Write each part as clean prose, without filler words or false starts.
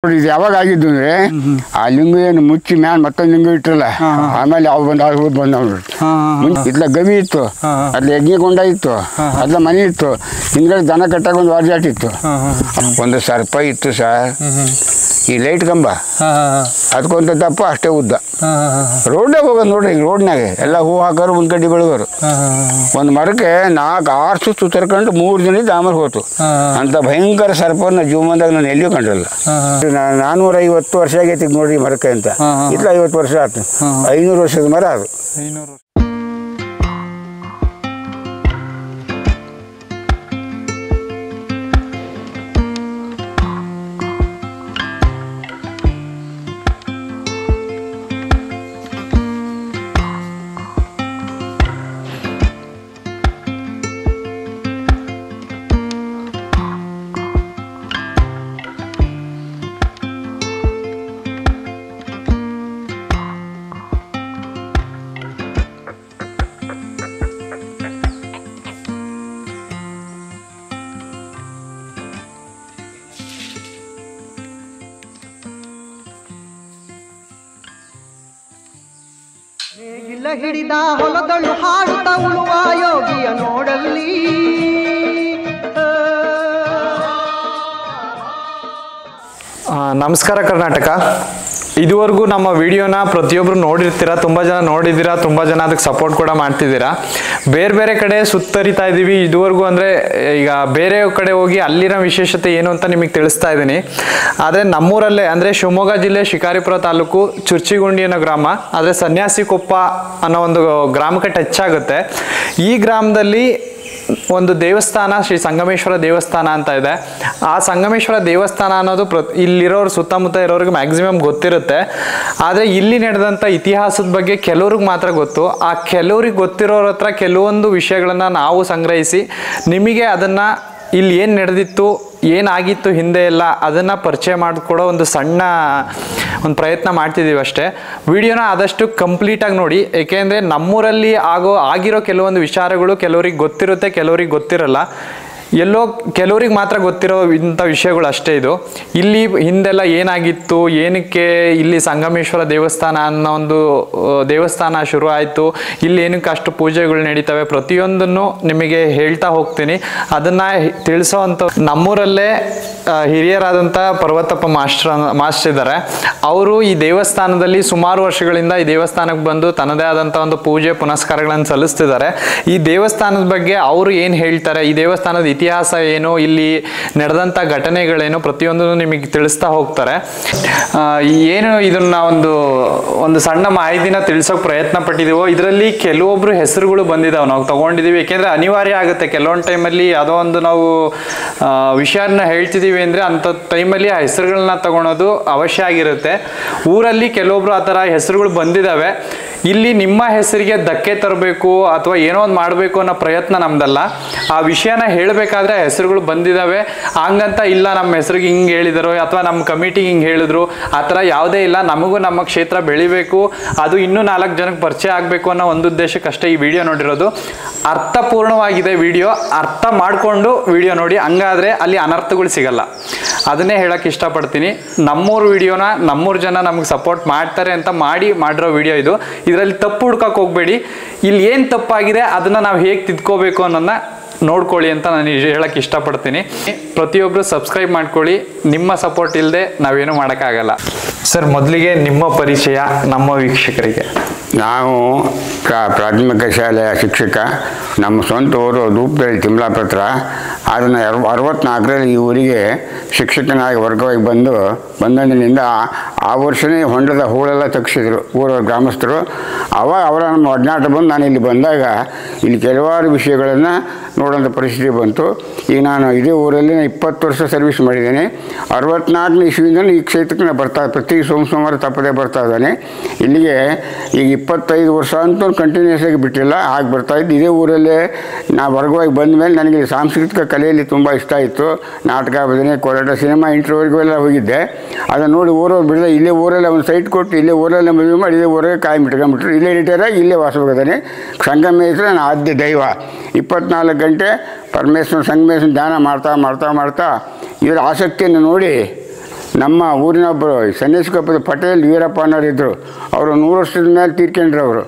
ಇದು ಯಾವಾಗ ಆಗಿದ್ದು ಅಂದರೆ ಆ ಲಿಂಗು ಏನು ಮುಚ್ಚಿ ಮ್ಯಾನ್ ಮತ್ತೊಂದು ಲಿಂಗು ಇಟ್ಟರಲ್ಲ, ಆಮೇಲೆ ಯಾವ ಬಂದು ಆಗೋದು ಬಂದವ್ರು. ಇತ್ಲ ಗವಿ ಇತ್ತು, ಅದ್ಲ ಯಜ್ಞಕೊಂಡ ಇತ್ತು, ಅದ್ಲ ಮನೆ ಇತ್ತು, ಹಿಂದ್ಗಡೆ ದನ ಕಟ್ಟಾಗ ಒಂದು ವಾರ್ಜಾಟ್ ಇತ್ತು, ಒಂದು ಸರ್ಪ ಇತ್ತು ಸರ್. ಈ ಲೈಟ್ ಕಂಬ ಅದಕ್ಕೊಂದು ದಪ್ಪ ಅಷ್ಟೇ ಉದ್ದ. ರೋಡ್ನಾಗ ಹೋಗೋದು ನೋಡ್ರಿ, ರೋಡ್ನಾಗೆ ಎಲ್ಲ ಹೂ ಹಾಕೋರು ಮುಂದ್ಗಡ್ಡಿ ಬೆಳಗೋರು. ಒಂದು ಮರಕ್ಕೆ 4-6 ಸುತ್ತು ತರ್ಕೊಂಡು 3 ದಿನ ಆಮೇಲೆ ಹೋತು. ಅಂತ ಭಯಂಕರ ಸರ್ಪವನ್ನು ಜೀವನದಾಗ ನಾನು ಎಲ್ಲಿಯೂ ಕಂಡಿರಲ್ಲ. 450 ವರ್ಷ ಆಗೈತಿ ನೋಡ್ರಿ ಮರಕ್ಕೆ ಅಂತ. ಇಟ್ಲ 50 ವರ್ಷ ಆಯ್ತು. 500 ವರ್ಷದ ಮರ ಅದು. ನೇಗಿಲ ಹಿಡಿದ ಹೊಲದಳು ಹಾಡುತ್ತ ಉಳುವ ಯೋಗಿಯ ನೋಡಲ್ಲಿ. ನಮಸ್ಕಾರ ಕರ್ನಾಟಕ. ಇದುವರೆಗೂ ನಮ್ಮ ವಿಡಿಯೋನ ಪ್ರತಿಯೊಬ್ಬರು ನೋಡಿರ್ತೀರಾ, ತುಂಬ ಜನ ನೋಡಿದ್ದೀರಾ, ತುಂಬ ಜನ ಅದಕ್ಕೆ ಸಪೋರ್ಟ್ ಕೂಡ ಮಾಡ್ತಿದ್ದೀರಾ. ಬೇರೆ ಬೇರೆ ಕಡೆ ಸುತ್ತರಿತಾ ಇದ್ದೀವಿ ಇದುವರೆಗೂ. ಅಂದರೆ ಈಗ ಬೇರೆ ಕಡೆ ಹೋಗಿ ಅಲ್ಲಿನ ವಿಶೇಷತೆ ಏನು ಅಂತ ನಿಮಗೆ ತಿಳಿಸ್ತಾ ಇದ್ದೀನಿ. ಆದರೆ ನಮ್ಮೂರಲ್ಲೇ ಅಂದರೆ ಶಿವಮೊಗ್ಗ ಜಿಲ್ಲೆ ಶಿಕಾರಿಪುರ ತಾಲೂಕು ಚುರ್ಚಿಗುಂಡಿ ಅನ್ನೋ ಗ್ರಾಮ, ಆದರೆ ಸನ್ಯಾಸಿ ಕೊಪ್ಪ ಅನ್ನೋ ಒಂದು ಗ್ರಾಮಕ್ಕೆ ಟಚ್ ಆಗುತ್ತೆ. ಈ ಗ್ರಾಮದಲ್ಲಿ ಒಂದು ದೇವಸ್ಥಾನ, ಶ್ರೀ ಸಂಗಮೇಶ್ವರ ದೇವಸ್ಥಾನ ಅಂತ ಇದೆ. ಆ ಸಂಗಮೇಶ್ವರ ದೇವಸ್ಥಾನ ಅನ್ನೋದು ಇಲ್ಲಿರೋರು ಸುತ್ತಮುತ್ತ ಇರೋರಿಗೆ ಮ್ಯಾಕ್ಸಿಮಮ್ ಗೊತ್ತಿರುತ್ತೆ. ಆದರೆ ಇಲ್ಲಿ ನಡೆದಂಥ ಇತಿಹಾಸದ ಬಗ್ಗೆ ಕೆಲವ್ರಿಗೆ ಮಾತ್ರ ಗೊತ್ತು. ಆ ಕೆಲವ್ರಿಗೆ ಗೊತ್ತಿರೋರ ಹತ್ರ ಕೆಲವೊಂದು ವಿಷಯಗಳನ್ನು ನಾವು ಸಂಗ್ರಹಿಸಿ ನಿಮಗೆ ಅದನ್ನು ಇಲ್ಲಿ ಏನು ನಡೆದಿತ್ತು, ಏನಾಗಿತ್ತು ಹಿಂದೆ ಎಲ್ಲ ಅದನ್ನು ಪರಿಚಯ ಮಾಡಿಕೊಡೋ ಒಂದು ಸಣ್ಣ ಪ್ರಯತ್ನ ಮಾಡ್ತಿದ್ದೀವಿ ಅಷ್ಟೇ. ವಿಡಿಯೋನ ಆದಷ್ಟು ಕಂಪ್ಲೀಟಾಗಿ ನೋಡಿ, ಏಕೆಂದರೆ ನಮ್ಮೂರಲ್ಲಿ ಆಗಿರೋ ಕೆಲವೊಂದು ವಿಚಾರಗಳು ಕೆಲವ್ರಿಗೆ ಗೊತ್ತಿರುತ್ತೆ, ಕೆಲವ್ರಿಗೆ ಗೊತ್ತಿರಲ್ಲ. ಎಲ್ಲೋ ಕೆಲವ್ರಿಗೆ ಮಾತ್ರ ಗೊತ್ತಿರೋ ಇಂಥ ವಿಷಯಗಳು ಅಷ್ಟೇ ಇದು. ಇಲ್ಲಿ ಹಿಂದೆಲ್ಲ ಏನಾಗಿತ್ತು, ಏನಕ್ಕೆ ಇಲ್ಲಿ ಸಂಗಮೇಶ್ವರ ದೇವಸ್ಥಾನ ಅನ್ನೋ ಒಂದು ದೇವಸ್ಥಾನ ಶುರು ಆಯಿತು, ಇಲ್ಲಿ ಏನಕ್ಕೆ ಅಷ್ಟು ಪೂಜೆಗಳು ನಡೀತವೆ, ಪ್ರತಿಯೊಂದನ್ನು ನಿಮಗೆ ಹೇಳ್ತಾ ಹೋಗ್ತೀನಿ. ಅದನ್ನು ತಿಳಿಸೋ ಅಂಥ ನಮ್ಮೂರಲ್ಲೇ ಹಿರಿಯರಾದಂಥ ಪರ್ವತಪ್ಪ ಮಾಸ್ಟರ್ ಇದ್ದಾರೆ. ಅವರು ಈ ದೇವಸ್ಥಾನದಲ್ಲಿ ಸುಮಾರು ವರ್ಷಗಳಿಂದ ಈ ದೇವಸ್ಥಾನಕ್ಕೆ ಬಂದು ತನ್ನದೇ ಆದಂಥ ಒಂದು ಪೂಜೆ ಪುನಸ್ಕಾರಗಳನ್ನು ಸಲ್ಲಿಸ್ತಿದ್ದಾರೆ. ಈ ದೇವಸ್ಥಾನದ ಬಗ್ಗೆ ಅವರು ಏನು ಹೇಳ್ತಾರೆ, ಈ ದೇವಸ್ಥಾನದ ಇತಿಹಾಸ ಏನು, ಇಲ್ಲಿ ನಡೆದಂಥ ಘಟನೆಗಳೇನು, ಪ್ರತಿಯೊಂದನ್ನು ನಿಮಗೆ ತಿಳಿಸ್ತಾ ಹೋಗ್ತಾರೆ. ಏನು ಇದನ್ನ ಒಂದು ಸಣ್ಣ ಮಾಹಿತಿನ ತಿಳಿಸೋಕೆ ಪ್ರಯತ್ನ ಪಟ್ಟಿದ್ದೀವೋ, ಇದರಲ್ಲಿ ಕೆಲವೊಬ್ರು ಹೆಸರುಗಳು ಬಂದಿದ್ದಾವೆ, ನಾವು ತಗೊಂಡಿದ್ದೀವಿ. ಏಕೆಂದರೆ ಅನಿವಾರ್ಯ ಆಗುತ್ತೆ ಕೆಲವೊಂದು ಟೈಮಲ್ಲಿ ಯಾವುದೋ ಒಂದು ನಾವು ವಿಷಯನ ಹೇಳ್ತಿದ್ದೀವಿ ಅಂದರೆ ಅಂಥ ಟೈಮಲ್ಲಿ ಆ ಹೆಸರುಗಳನ್ನ ತಗೊಳೋದು ಅವಶ್ಯ ಆಗಿರುತ್ತೆ. ಊರಲ್ಲಿ ಕೆಲವೊಬ್ರು ಆ ಥರ ಹೆಸರುಗಳು ಬಂದಿದ್ದಾವೆ. ಇಲ್ಲಿ ನಿಮ್ಮ ಹೆಸರಿಗೆ ಧಕ್ಕೆ ತರಬೇಕು ಅಥವಾ ಏನೋ ಒಂದು ಮಾಡಬೇಕು ಅನ್ನೋ ಪ್ರಯತ್ನ ನಮ್ದಲ್ಲ. ಆ ವಿಷಯನ ಹೇಳಬೇಕಾದ್ರೆ ಹೆಸರುಗಳು ಬಂದಿದ್ದಾವೆ, ಹಂಗಂತ ಇಲ್ಲ ನಮ್ಮ ಹೆಸರಿಗೆ ಹಿಂಗೆ ಹೇಳಿದರು ಅಥವಾ ನಮ್ಮ ಕಮಿಟಿಗೆ ಹಿಂಗೆ ಹೇಳಿದ್ರು, ಆ ಥರ ಯಾವುದೇ ಇಲ್ಲ. ನಮಗೂ ನಮ್ಮ ಕ್ಷೇತ್ರ ಬೆಳಿಬೇಕು, ಅದು ಇನ್ನೂ 4 ಜನಕ್ಕೆ ಪರಿಚಯ ಆಗಬೇಕು ಅನ್ನೋ ಒಂದು ಉದ್ದೇಶಕ್ಕಷ್ಟೇ ಈ ವಿಡಿಯೋ ನೋಡಿರೋದು. ಅರ್ಥಪೂರ್ಣವಾಗಿದೆ ವಿಡಿಯೋ, ಅರ್ಥ ಮಾಡಿಕೊಂಡು ವಿಡಿಯೋ ನೋಡಿ, ಹಂಗಾದರೆ ಅಲ್ಲಿ ಅನರ್ಥಗಳು ಸಿಗಲ್ಲ. ಅದನ್ನೇ ಹೇಳಕ್ಕೆ ಇಷ್ಟಪಡ್ತೀನಿ. ನಮ್ಮೂರು ವಿಡಿಯೋನ ನಮ್ಮೂರು ಜನ ನಮಗೆ ಸಪೋರ್ಟ್ ಮಾಡ್ತಾರೆ ಅಂತ ಮಾಡಿರೋ ವಿಡಿಯೋ ಇದು. ಇದರಲ್ಲಿ ತಪ್ಪು ಹುಡ್ಕಕ್ಕೆ ಹೋಗಬೇಡಿ. ಇಲ್ಲಿ ಏನು ತಪ್ಪಾಗಿದೆ ಅದನ್ನು ನಾವು ಹೇಗೆ ತಿದ್ಕೋಬೇಕು ಅನ್ನೋದನ್ನ ನೋಡ್ಕೊಳ್ಳಿ ಅಂತ ನಾನು ಹೇಳಕ್ಕೆ ಇಷ್ಟಪಡ್ತೀನಿ. ಪ್ರತಿಯೊಬ್ಬರು ಸಬ್ಸ್ಕ್ರೈಬ್ ಮಾಡ್ಕೊಳ್ಳಿ. ನಿಮ್ಮ ಸಪೋರ್ಟ್ ಇಲ್ಲದೆ ನಾವೇನು ಮಾಡೋಕ್ಕಾಗಲ್ಲ. ಸರ್, ಮೊದಲಿಗೆ ನಿಮ್ಮ ಪರಿಚಯ ನಮ್ಮ ವೀಕ್ಷಕರಿಗೆ. ನಾವು ಪ್ರಾಥಮಿಕ ಶಾಲೆಯ ಶಿಕ್ಷಕ. ನಮ್ಮ ಸ್ವಂತ ಊರು ರೂಪದಲ್ಲಿ ತಿಮ್ಲಾಪತ್ರ. ಅದನ್ನು 64ರಲ್ಲಿ ಈ ಊರಿಗೆ ಶಿಕ್ಷಕನಾಗಿ ವರ್ಗವಾಗಿ ಬಂದಂದಿನಿಂದ ಆ ವರ್ಷವೇ ಹೊಂಡದ ಹೂಳೆಲ್ಲ ತಗ್ಸಿದ್ರು ಊರ ಗ್ರಾಮಸ್ಥರು. ಅವರ ನಮ್ಮ ಒಡನಾಟ ಬಂದು ನಾನು ಇಲ್ಲಿ ಬಂದಾಗ ಇಲ್ಲಿ ಕೆಲವಾರು ವಿಷಯಗಳನ್ನು ನೋಡೋಂಥ ಪರಿಸ್ಥಿತಿ ಬಂತು. ಈಗ ನಾನು ಇದೇ ಊರಲ್ಲಿ 20 ವರ್ಷ ಸರ್ವಿಸ್ ಮಾಡಿದ್ದೇನೆ. 64ನೇ ಇಸ್ವಿಯಿಂದ ಈ ಕ್ಷೇತ್ರಕ್ಕೆ ನಾನು ಪ್ರತಿ ಸೋಮವಾರ ತಪ್ಪದೇ ಬರ್ತಾ ಇದ್ದಾನೆ. ಇಲ್ಲಿಗೆ ಈಗ 25 ವರ್ಷ ಅಂತೂ ಕಂಟಿನ್ಯೂಸ್ ಆಗಿ ಬಿಟ್ಟಿಲ್ಲ, ಹಾಗೆ ಬರ್ತಾಯಿದ್ದು. ಇದೇ ಊರಲ್ಲೇ ನಾವು ವರ್ಗವಾಗಿ ಬಂದ ಮೇಲೆ ನನಗೆ ಸಾಂಸ್ಕೃತಿಕ ಕಲೆಯಲ್ಲಿ ತುಂಬ ಇಷ್ಟ ಇತ್ತು. ನಾಟಕ, ಭಜನೆ, ಕೋಲಾಟ, ಸಿನಿಮಾ ಇಂಟರ್ವ್ಯೂವರೆಗೂ ಎಲ್ಲ ಹೋಗಿದ್ದೆ. ಅದನ್ನು ನೋಡಿ ಊರವ್ರು ಬಿಡದೆ ಇಲ್ಲೇ ಊರಲ್ಲೇ ಒಂದು ಸೈಟ್ ಕೊಟ್ಟು ಇಲ್ಲೇ ಊರಲ್ಲೇ ಮದುವೆ ಮಾಡಿ ಇದೇ ಊರಿಗೆ ಕಾಯಿ ಮಿಟ್ಕೊಂಡ್ಬಿಟ್ರು. ಇಲ್ಲೇ ರಿಟೈರ್ ಆಗಿ ಇಲ್ಲೇ ವಾಸವಾಗಿದ್ದಾನೆ. ಸಂಗಮೇಶ್ವರ ನನ್ನ ಆದ್ಯ ದೈವ. 24 ಗಂಟೆ ಪರಮೇಶ್ವರ ಸಂಗಮೇಶ್ವರ ಧ್ಯಾನ ಮಾಡ್ತಾ ಇದರ ಆಸಕ್ತಿಯನ್ನು ನೋಡಿ ನಮ್ಮ ಊರಿನ ಒಬ್ಬರು ಸನ್ಯಾಸಿಕೊಪ್ಪದ ಪಟೇಲ್ ವೀರಪ್ಪ ಅನ್ನೋರು ಇದ್ದರು. ಅವರು 100 ವರ್ಷದ ಮೇಲೆ ತೀರ್ಕೊಂಡ್ರು.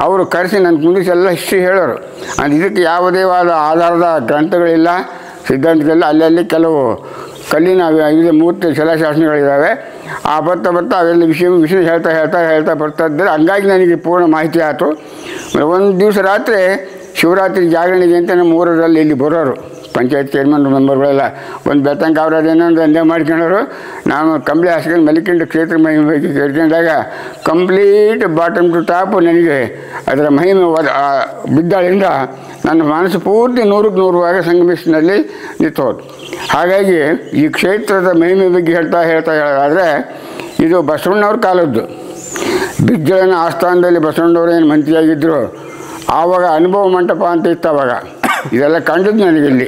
ಅವರು ಕರೆಸಿ ನನ್ನ ಮುಂದಿಸಿ ಎಲ್ಲ ಹಿಸ್ಟ್ರಿ ಹೇಳೋರು. ಅದು ಇದಕ್ಕೆ ಯಾವುದೇ ಆಧಾರದ ಗ್ರಂಥಗಳಿಲ್ಲ, ಸಿದ್ಧಾಂತಗಳಿಲ್ಲ. ಅಲ್ಲಲ್ಲಿ ಕೆಲವು ಕಲ್ಲಿನ ಇದು ಮೂರ್ತಿ ಶಿಲಾಶಾಸನಗಳಿದ್ದಾವೆ. ಆ ಬರ್ತಾ ಅವೆಲ್ಲ ವಿಷಯ ಹೇಳ್ತಾ ಬರ್ತಾ ಇದ್ದರೆ ಹಂಗಾಗಿ ನನಗೆ ಪೂರ್ಣ ಮಾಹಿತಿ ಆಯಿತು. ಒಂದು ದಿವಸ ರಾತ್ರಿ ಶಿವರಾತ್ರಿ ಜಾಗರಣೆಗೆ ಅಂತ ನಮ್ಮ ಊರಲ್ಲಿ ಇಲ್ಲಿ ಬರೋರು ಪಂಚಾಯತ್ ಚೇರ್ಮನ್ ಮೆಂಬರ್ಗಳೆಲ್ಲ ಒಂದು ಬೆತ್ತಂಕ ಅವ್ರದ್ದು ಏನೊಂದು ದಂಧೆ ಮಾಡ್ಕೊಂಡವರು. ನಾನು ಕಂಬಳಿ ಹಾಸ್ಕೊಂಡು ಮಲಿಕೊಂಡು ಕ್ಷೇತ್ರ ಮಹಿಮೆ ಬಗ್ಗೆ ಕೇಳ್ಕೊಂಡಾಗ ಕಂಪ್ಲೀಟ್ ಬಾಟಮ್ ಟು ಟಾಪು ನನಗೆ ಅದರ ಮಹಿಮೆ ಬಿದ್ದಾಳಿಂದ ನನ್ನ ಮನಸ್ಸು ಪೂರ್ತಿ 100ಕ್ಕೆ 100 ಸಂಗಮಿಸಿನಲ್ಲಿ ನಿಂತೋದು. ಹಾಗಾಗಿ ಈ ಕ್ಷೇತ್ರದ ಮಹಿಮೆ ಬಗ್ಗೆ ಹೇಳ್ತಾ ಹೇಳೋದಾದರೆ ಇದು ಬಸವಣ್ಣವ್ರ ಕಾಲದ್ದು. ಬಿಜ್ಜಳನ ಆಸ್ಥಾನದಲ್ಲಿ ಬಸವಣ್ಣವ್ರು ಏನು ಮಂತ್ರಿಯಾಗಿದ್ದರು. ಆವಾಗ ಅನುಭವ ಮಂಟಪ ಅಂತ ಇತ್ತು. ಆವಾಗ ಇದೆಲ್ಲ ಕಂಡಿದ್ದು ನನಗಿಲ್ಲಿ,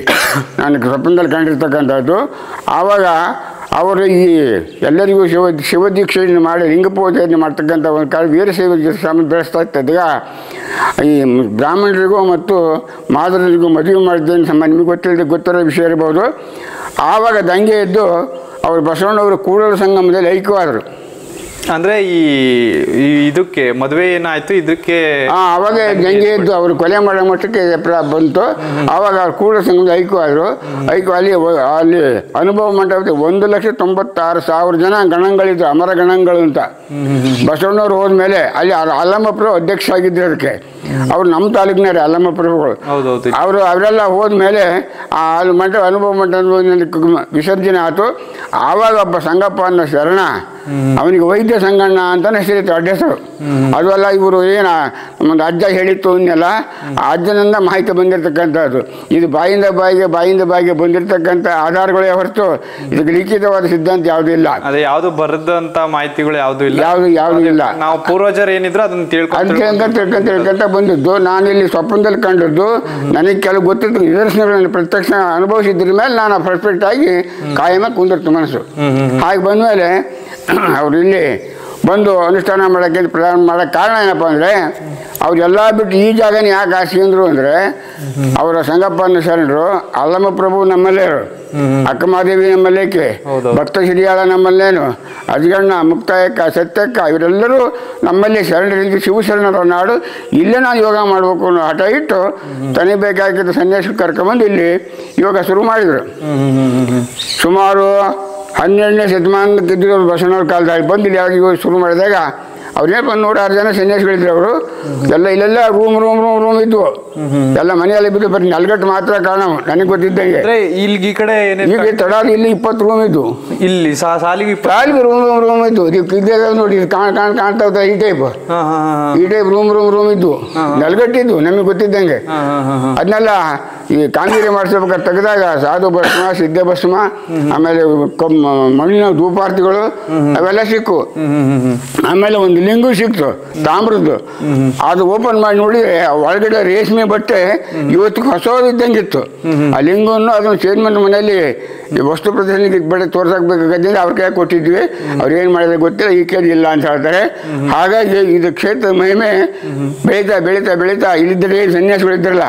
ನಾನು ಸ್ವಪ್ನದಲ್ಲಿ ಕಂಡಿರ್ತಕ್ಕಂಥದ್ದು. ಆವಾಗ ಅವರು ಈ ಎಲ್ಲರಿಗೂ ಶಿವದೀಕ್ಷೆಯನ್ನು ಮಾಡಿ ಲಿಂಗ ಪೂಜೆಯನ್ನು ಮಾಡ್ತಕ್ಕಂಥ ಒಂದು ಕಾಲ ವೀರಶೈವ ಸಾಮಾನ್ಯ ಬೆಳೆಸ್ತಾ ಇದ್ದಾಗ ಈ ಬ್ರಾಹ್ಮಣರಿಗೂ ಮತ್ತು ಮಾದರರಿಗೂ ಮದುವೆ ಮಾಡಿದ್ದೇನೆ ನಿಮಗೆ ಗೊತ್ತಿರೋ ವಿಷಯ ಇರ್ಬೋದು. ಆವಾಗ ದಂಗೆ ಎದ್ದು ಅವರು ಬಸವಣ್ಣವರು ಕೂಡಲ ಸಂಗಮದಲ್ಲಿ ಐಕ್ಯವಾದರು. ಅಂದ್ರೆ ಈ ಇದಕ್ಕೆ ಮದುವೆ ಏನಾಯ್ತು ಇದಕ್ಕೆ ಅವಾಗ ದಂಗೆ ಎದ್ದು ಅವರು ಕೊಲೆ ಮಾಡೋ ಮಟ್ಟಕ್ಕೆ ಬಂತು. ಆವಾಗ ಅವ್ರು ಕೂಡಲ ಸಂಗಮದಲ್ಲಿ ಐಕ್ಯವಾದರು. ಅಲ್ಲಿ ಅನುಭವ ಮಂಟಪದ 1,96,000 ಜನ ಗಣಗಳಿದ್ರು, ಅಮರ ಗಣಗಳು ಅಂತ. ಬಸವಣ್ಣವ್ರು ಹೋದ್ಮೇಲೆ ಅಲ್ಲಿ ಅಲ್ಲಮಪ್ರಭು ಅಧ್ಯಕ್ಷ ಆಗಿದ್ರು. ಅದಕ್ಕೆ ಅವ್ರು ನಮ್ಮ ತಾಲೂಕಿನಾರೆ ಅಲ್ಲಮಪ್ರಭುಗಳು. ಅವರೆಲ್ಲ ಹೋದ್ಮೇಲೆ ಆ ಅನುಭವ ಮಂಟಪ ವಿಸರ್ಜನೆ ಆಯಿತು. ಆವಾಗ ಒಬ್ಬ ಸಂಗಪ್ಪ ಅನ್ನೋ ಶರಣ, ಅವನಿಗೆ ವೈದ್ಯ ಸಂಗಣ್ಣ ಅಂತಾನೆ ಹೆಸರಿತ್ತು, ಅಡ್ಡ ಹೆಸರು. ಅದು ಅಲ್ಲ, ಇವರು ನಮ್ಮೊಂದು ಅಜ್ಜ ಹೇಳಿತ್ತು ಅನ್ನೆಲ್ಲ ಆ ಅಜ್ಜನಿಂದ ಮಾಹಿತಿ ಬಂದಿರತಕ್ಕಂಥದ್ದು. ಇದು ಬಾಯಿಂದ ಬಾಯಿಗೆ ಬಂದಿರತಕ್ಕಂಥ ಆಧಾರಗಳೇ ಹೊರತು ಇದಕ್ಕೆ ಲಿಖಿತವಾದ ಸಿದ್ಧಾಂತ ಯಾವುದೂ ಇಲ್ಲ. ಅದೇ ಯಾವುದು ಬರೆದಂತ ಮಾಹಿತಿಗಳು ಯಾವುದೂ ಇಲ್ಲ, ಯಾವುದು ಇಲ್ಲ. ನಾವು ಪೂರ್ವಜರು ಏನಿದ್ರು ಅದನ್ನ ತಿಳ್ಕೊಂತ ಬಂದಿದ್ದು. ನಾನಿಲ್ಲಿ ಸ್ವಪ್ನದಲ್ಲಿ ಕಂಡದ್ದು, ನನಗೆ ಕೆಲವು ಗೊತ್ತಿದ್ದು ನಿದರ್ಶನಗಳನ್ನು ಪ್ರತ್ಯಕ್ಷ ಅನುಭವಿಸಿದ್ರ ಮೇಲೆ ನಾನು ಪರ್ಫೆಕ್ಟ್ ಆಗಿ ಕಾಯಮ ಕುಂದಿರ್ತು ಮನಸ್ಸು. ಹಾಗೆ ಬಂದಮೇಲೆ ಅವರು ಇಲ್ಲಿ ಬಂದು ಅನುಷ್ಠಾನ ಮಾಡೋಕ್ಕೆ ಪ್ರಾರಂಭ ಮಾಡೋಕ್ಕೆ ಕಾರಣ ಏನಪ್ಪ ಅಂದರೆ, ಅವರೆಲ್ಲ ಬಿಟ್ಟು ಈ ಜಾಗನ ಯಾಕೆ ಆರಿಸಿದ್ರು ಅಂದರೆ, ಅವರ ಸಂಗಪ್ಪನ ಶರಣರು ಅಲ್ಲಮಪ್ರಭು ನಮ್ಮಲ್ಲೇರು, ಅಕ್ಕಮಾದೇವಿ ನಮ್ಮಲ್ಲೇಕೆ, ಭಕ್ತ ಹಿರಿಯಾಳ ನಮ್ಮಲ್ಲೇನು, ಅಜ್ಗಣ್ಣ, ಮುಕ್ತಾಯಕ್ಕ, ಸತ್ಯಕ್ಕ ಇವರೆಲ್ಲರೂ ನಮ್ಮಲ್ಲಿ ಶರಣರಿಂದ ಶಿವಶರಣರ ನಾಡು, ಇಲ್ಲೇ ನಾನು ಯೋಗ ಮಾಡಬೇಕು ಅನ್ನೋ ಹಠ ಇಟ್ಟು ತನಗೆ ಬೇಕಾಗಿದ್ದ ಸನ್ಯಾಸ ಕರ್ಕೊಂಬಂದು ಇಲ್ಲಿ ಯೋಗ ಶುರು ಮಾಡಿದರು. ಸುಮಾರು 12ನೇ ಶತಮಾನಕ್ಕೆ ಇದ್ದಿರೋರು ಬಸವಣ್ಣವ್ರ ಕಾಲದಲ್ಲಿ ಬಂದು ಇಲ್ಲಿ ಯಾವಾಗ ಶುರು ಮಾಡಿದಾಗ ಅವ್ರೇನು 106 ಜನ ಸನ್ಯಾಸಿಗಳಿದ್ರು. ಅವರು ಇಲ್ಲೆಲ್ಲ ರೂಮ್ ಇದ್ವು. ಎಲ್ಲ ಮನೆಯಲ್ಲಿ ಬಿದ್ದು ಬರೀ ನಲ್ಗಟ್ಟು ಮಾತ್ರ ಕಾರಣ ನನಗೆ ಗೊತ್ತಿದ್ದಂಗೆ. ಇಲ್ಲಿ ಈ ಕಡೆ ಈಗ ತಡಾಲಿ ಇಲ್ಲಿ 20 ರೂಮ್ ಇದ್ದು, ಇಲ್ಲಿ ಸಾಲಿಗೆ ರೂಮ್ ಇದ್ದು. ನೋಡಿ ಕಾಣ್ತಾ ಈ ಟೈಪ್ ರೂಮ್ ಇದ್ದು, ನಲ್ಗಟ್ಟಿದ್ದು ನಮಗೆ ಗೊತ್ತಿದ್ದಂಗೆ. ಅದನ್ನೆಲ್ಲ ಈ ಕಾಂಗಿರಿ ಮಾಡಿಸ್ಬೇಕಾದ್ರೆ ತೆಗೆದಾಗ ಸಾಧು ಭಸ್ಮ, ಸಿದ್ಧ ಭಸ್ಮ, ಆಮೇಲೆ ಮಣ್ಣಿನ ಧೂಪಾರ್ತಿಗಳು ಅವೆಲ್ಲ ಸಿಕ್ಕು. ಆಮೇಲೆ ಒಂದು ಲಿಂಗು ಸಿಕ್ತು ತಾಮ್ರದ್ದು. ಅದು ಓಪನ್ ಮಾಡಿ ನೋಡಿದ್ರೆ ಒಳಗಡೆ ರೇಷ್ಮೆ ಬಟ್ಟೆ ಇವತ್ತಿಗೆ ಹೊಸದಿದ್ದಂಗಿತ್ತು. ಆ ಲಿಂಗವನ್ನು ಅದನ್ನು ಚೇರ್ಮನ್ ಮನೆಯಲ್ಲಿ ವಸ್ತು ಪ್ರದರ್ಶನಕ್ಕೆ ಬಟ್ಟೆ ತೋರ್ಸಕ್ಬೇಕಾಗದ್ದಿಂದ ಅವ್ರ ಕೈ ಕೊಟ್ಟಿದ್ವಿ. ಅವ್ರು ಏನು ಮಾಡಿದ್ರೆ ಗೊತ್ತಿಲ್ಲ, ಈ ಕೇಳಿ ಇಲ್ಲ ಅಂತ ಹೇಳ್ತಾರೆ. ಹಾಗಾಗಿ ಇದು ಕ್ಷೇತ್ರ ಮಹಿಮೆ ಬೆಳೀತಾ ಇಲ್ಲಿದ್ದರೆ ಸನ್ಯಾಸಿಗಳಿದ್ರಲ್ಲ,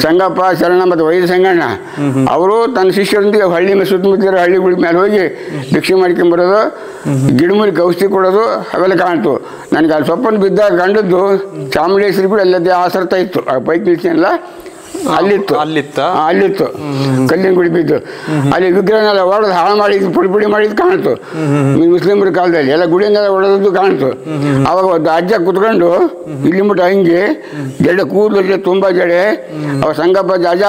ಸಂಗಪ್ಪ, ಶರಣ ಮತ್ತು ವೈದ್ಯ ಸಂಗಣ್ಣ, ಅವರು ತನ್ನ ಶಿಷ್ಯರೊಂದಿಗೆ ಹಳ್ಳಿ ಸುತ್ತಮುತ್ತ ಹಳ್ಳಿಗಳ ಮೇಲೆ ಹೋಗಿ ಭಿಕ್ಷೆ ಮಾಡ್ಕೊಂಬರೋದು, ಗಿಡಮೂಲಿಕೆ ಔಷಧಿ ಕೊಡೋದು ಅವೆಲ್ಲ ಕಾಣ್ತು. ನನಗೆ ಅಲ್ಲಿ ಸೊಪ್ಪನ್ನು ಬಿದ್ದಾಗ ಕಂಡದ್ದು ಚಾಮುಂಡೇಶ್ವರಿ ಕೂಡ ಅಲ್ಲದೇ ಆಸರ್ತಾ ಇತ್ತು. ಆ ಪೈಕ್ ನಿಲ್ಸಲ್ಲ ಅಲ್ಲಿತ್ತು ಕಲ್ಲಿನ ಗುಡಿ ಬಿದ್ದು. ಅಲ್ಲಿ ವಿಗ್ರಹನೆಲ್ಲ ಹೊಡೆದು ಹಾಳು ಮಾಡಿದ್ದು, ಪುಡಿ ಮಾಡಿದ್ದು ಕಾಣ್ತು. ಮುಸ್ಲಿಮರ ಕಾಲದಲ್ಲಿ ಎಲ್ಲ ಗುಡಿಯನ್ನೆಲ್ಲ ಹೊಡೆದದ್ದು ಕಾಣ್ತು. ಅವಾಗ ಒಂದು ಅಜ್ಜ ಕುತ್ಕೊಂಡು ಇಲ್ಲಿ ಮುಟ್ಟ ಹಂಗೆ ಜಡೆ ಕೂದಲು ತುಂಬ ಜಡೆ. ಅವ ಸಂಗಪ್ಪ ಅಜ್ಜ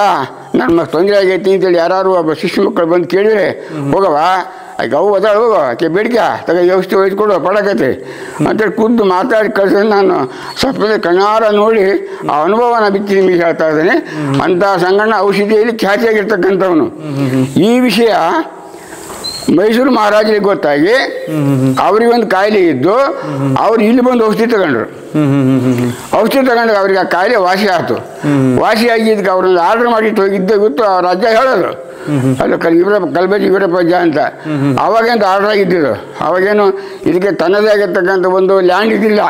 ನನ್ನ ತೊಂದರೆ ಆಗೈತಿ ಅಂತೇಳಿ ಯಾರು ಒಬ್ಬ ಶಿಷ್ಯ ಮಕ್ಕಳು ಬಂದು ಕೇಳಿದ್ರೆ, ಹೋಗವ ಆಕೆ ಅವು ಅದಾಳು, ಹೋಗೋ ಆಕೆ ಬೇಡಿಕೆ ತಗ ಔಷಧಿ ಒಯ್ದುಕೊಡು ಪಡಕತ್ತೆ ಅಂತೇಳಿ ಖುದ್ದು ಮಾತಾಡಿ ಕಳ್ಸಿದ್ರೆ ನಾನು ಸ್ವಪ್ನದ ಕಣ್ಣಾರ ನೋಡಿ ಆ ಅನುಭವನ ಬಿಚ್ಚಿ ನಿಮಗೆ ಹೇಳ್ತಾ ಇದ್ದೇನೆ. ಅಂಥ ಸಂಗಣ್ಣ ಔಷಧಿಯಲ್ಲಿ ಖ್ಯಾತಿಯಾಗಿರ್ತಕ್ಕಂಥವನು. ಈ ವಿಷಯ ಮೈಸೂರು ಮಹಾರಾಜರಿಗೆ ಗೊತ್ತಾಗಿ ಅವ್ರಿಗೊಂದು ಕಾಯಿಲೆ ಇದ್ದು ಅವ್ರು ಇಲ್ಲಿ ಬಂದು ಔಷಧಿ ತಗೊಂಡ್ರು. ಔಷಧಿ ತಗೊಂಡು ಅವ್ರಿಗೆ ಆ ಕಾಯಿಲೆ ವಾಸಿ ಆಯ್ತು. ವಾಸಿ ಆಗಿದ್ದಕ್ಕೆ ಅವ್ರನ್ನ ಆರ್ಡರ್ ಮಾಡಿಟ್ಟು ಹೋಗಿದ್ದೆ ಗೊತ್ತು. ಅವ್ರ ಅಜ್ಜ ಹೇಳೋದು, ಅದು ಕಲ್ಬೆಜಿ ವೀರಪ್ಪಜ್ಜ ಅಂತ. ಅವಾಗೇನು ಆರ್ಡರ್ ಆಗಿದ್ದಿದ್ದು. ಅವಾಗೇನು ಇದಕ್ಕೆ ತನ್ನದೇ ಆಗಿರ್ತಕ್ಕಂಥ ಒಂದು ಲ್ಯಾಂಡ್ ಇದ್ದಿಲ್ಲ.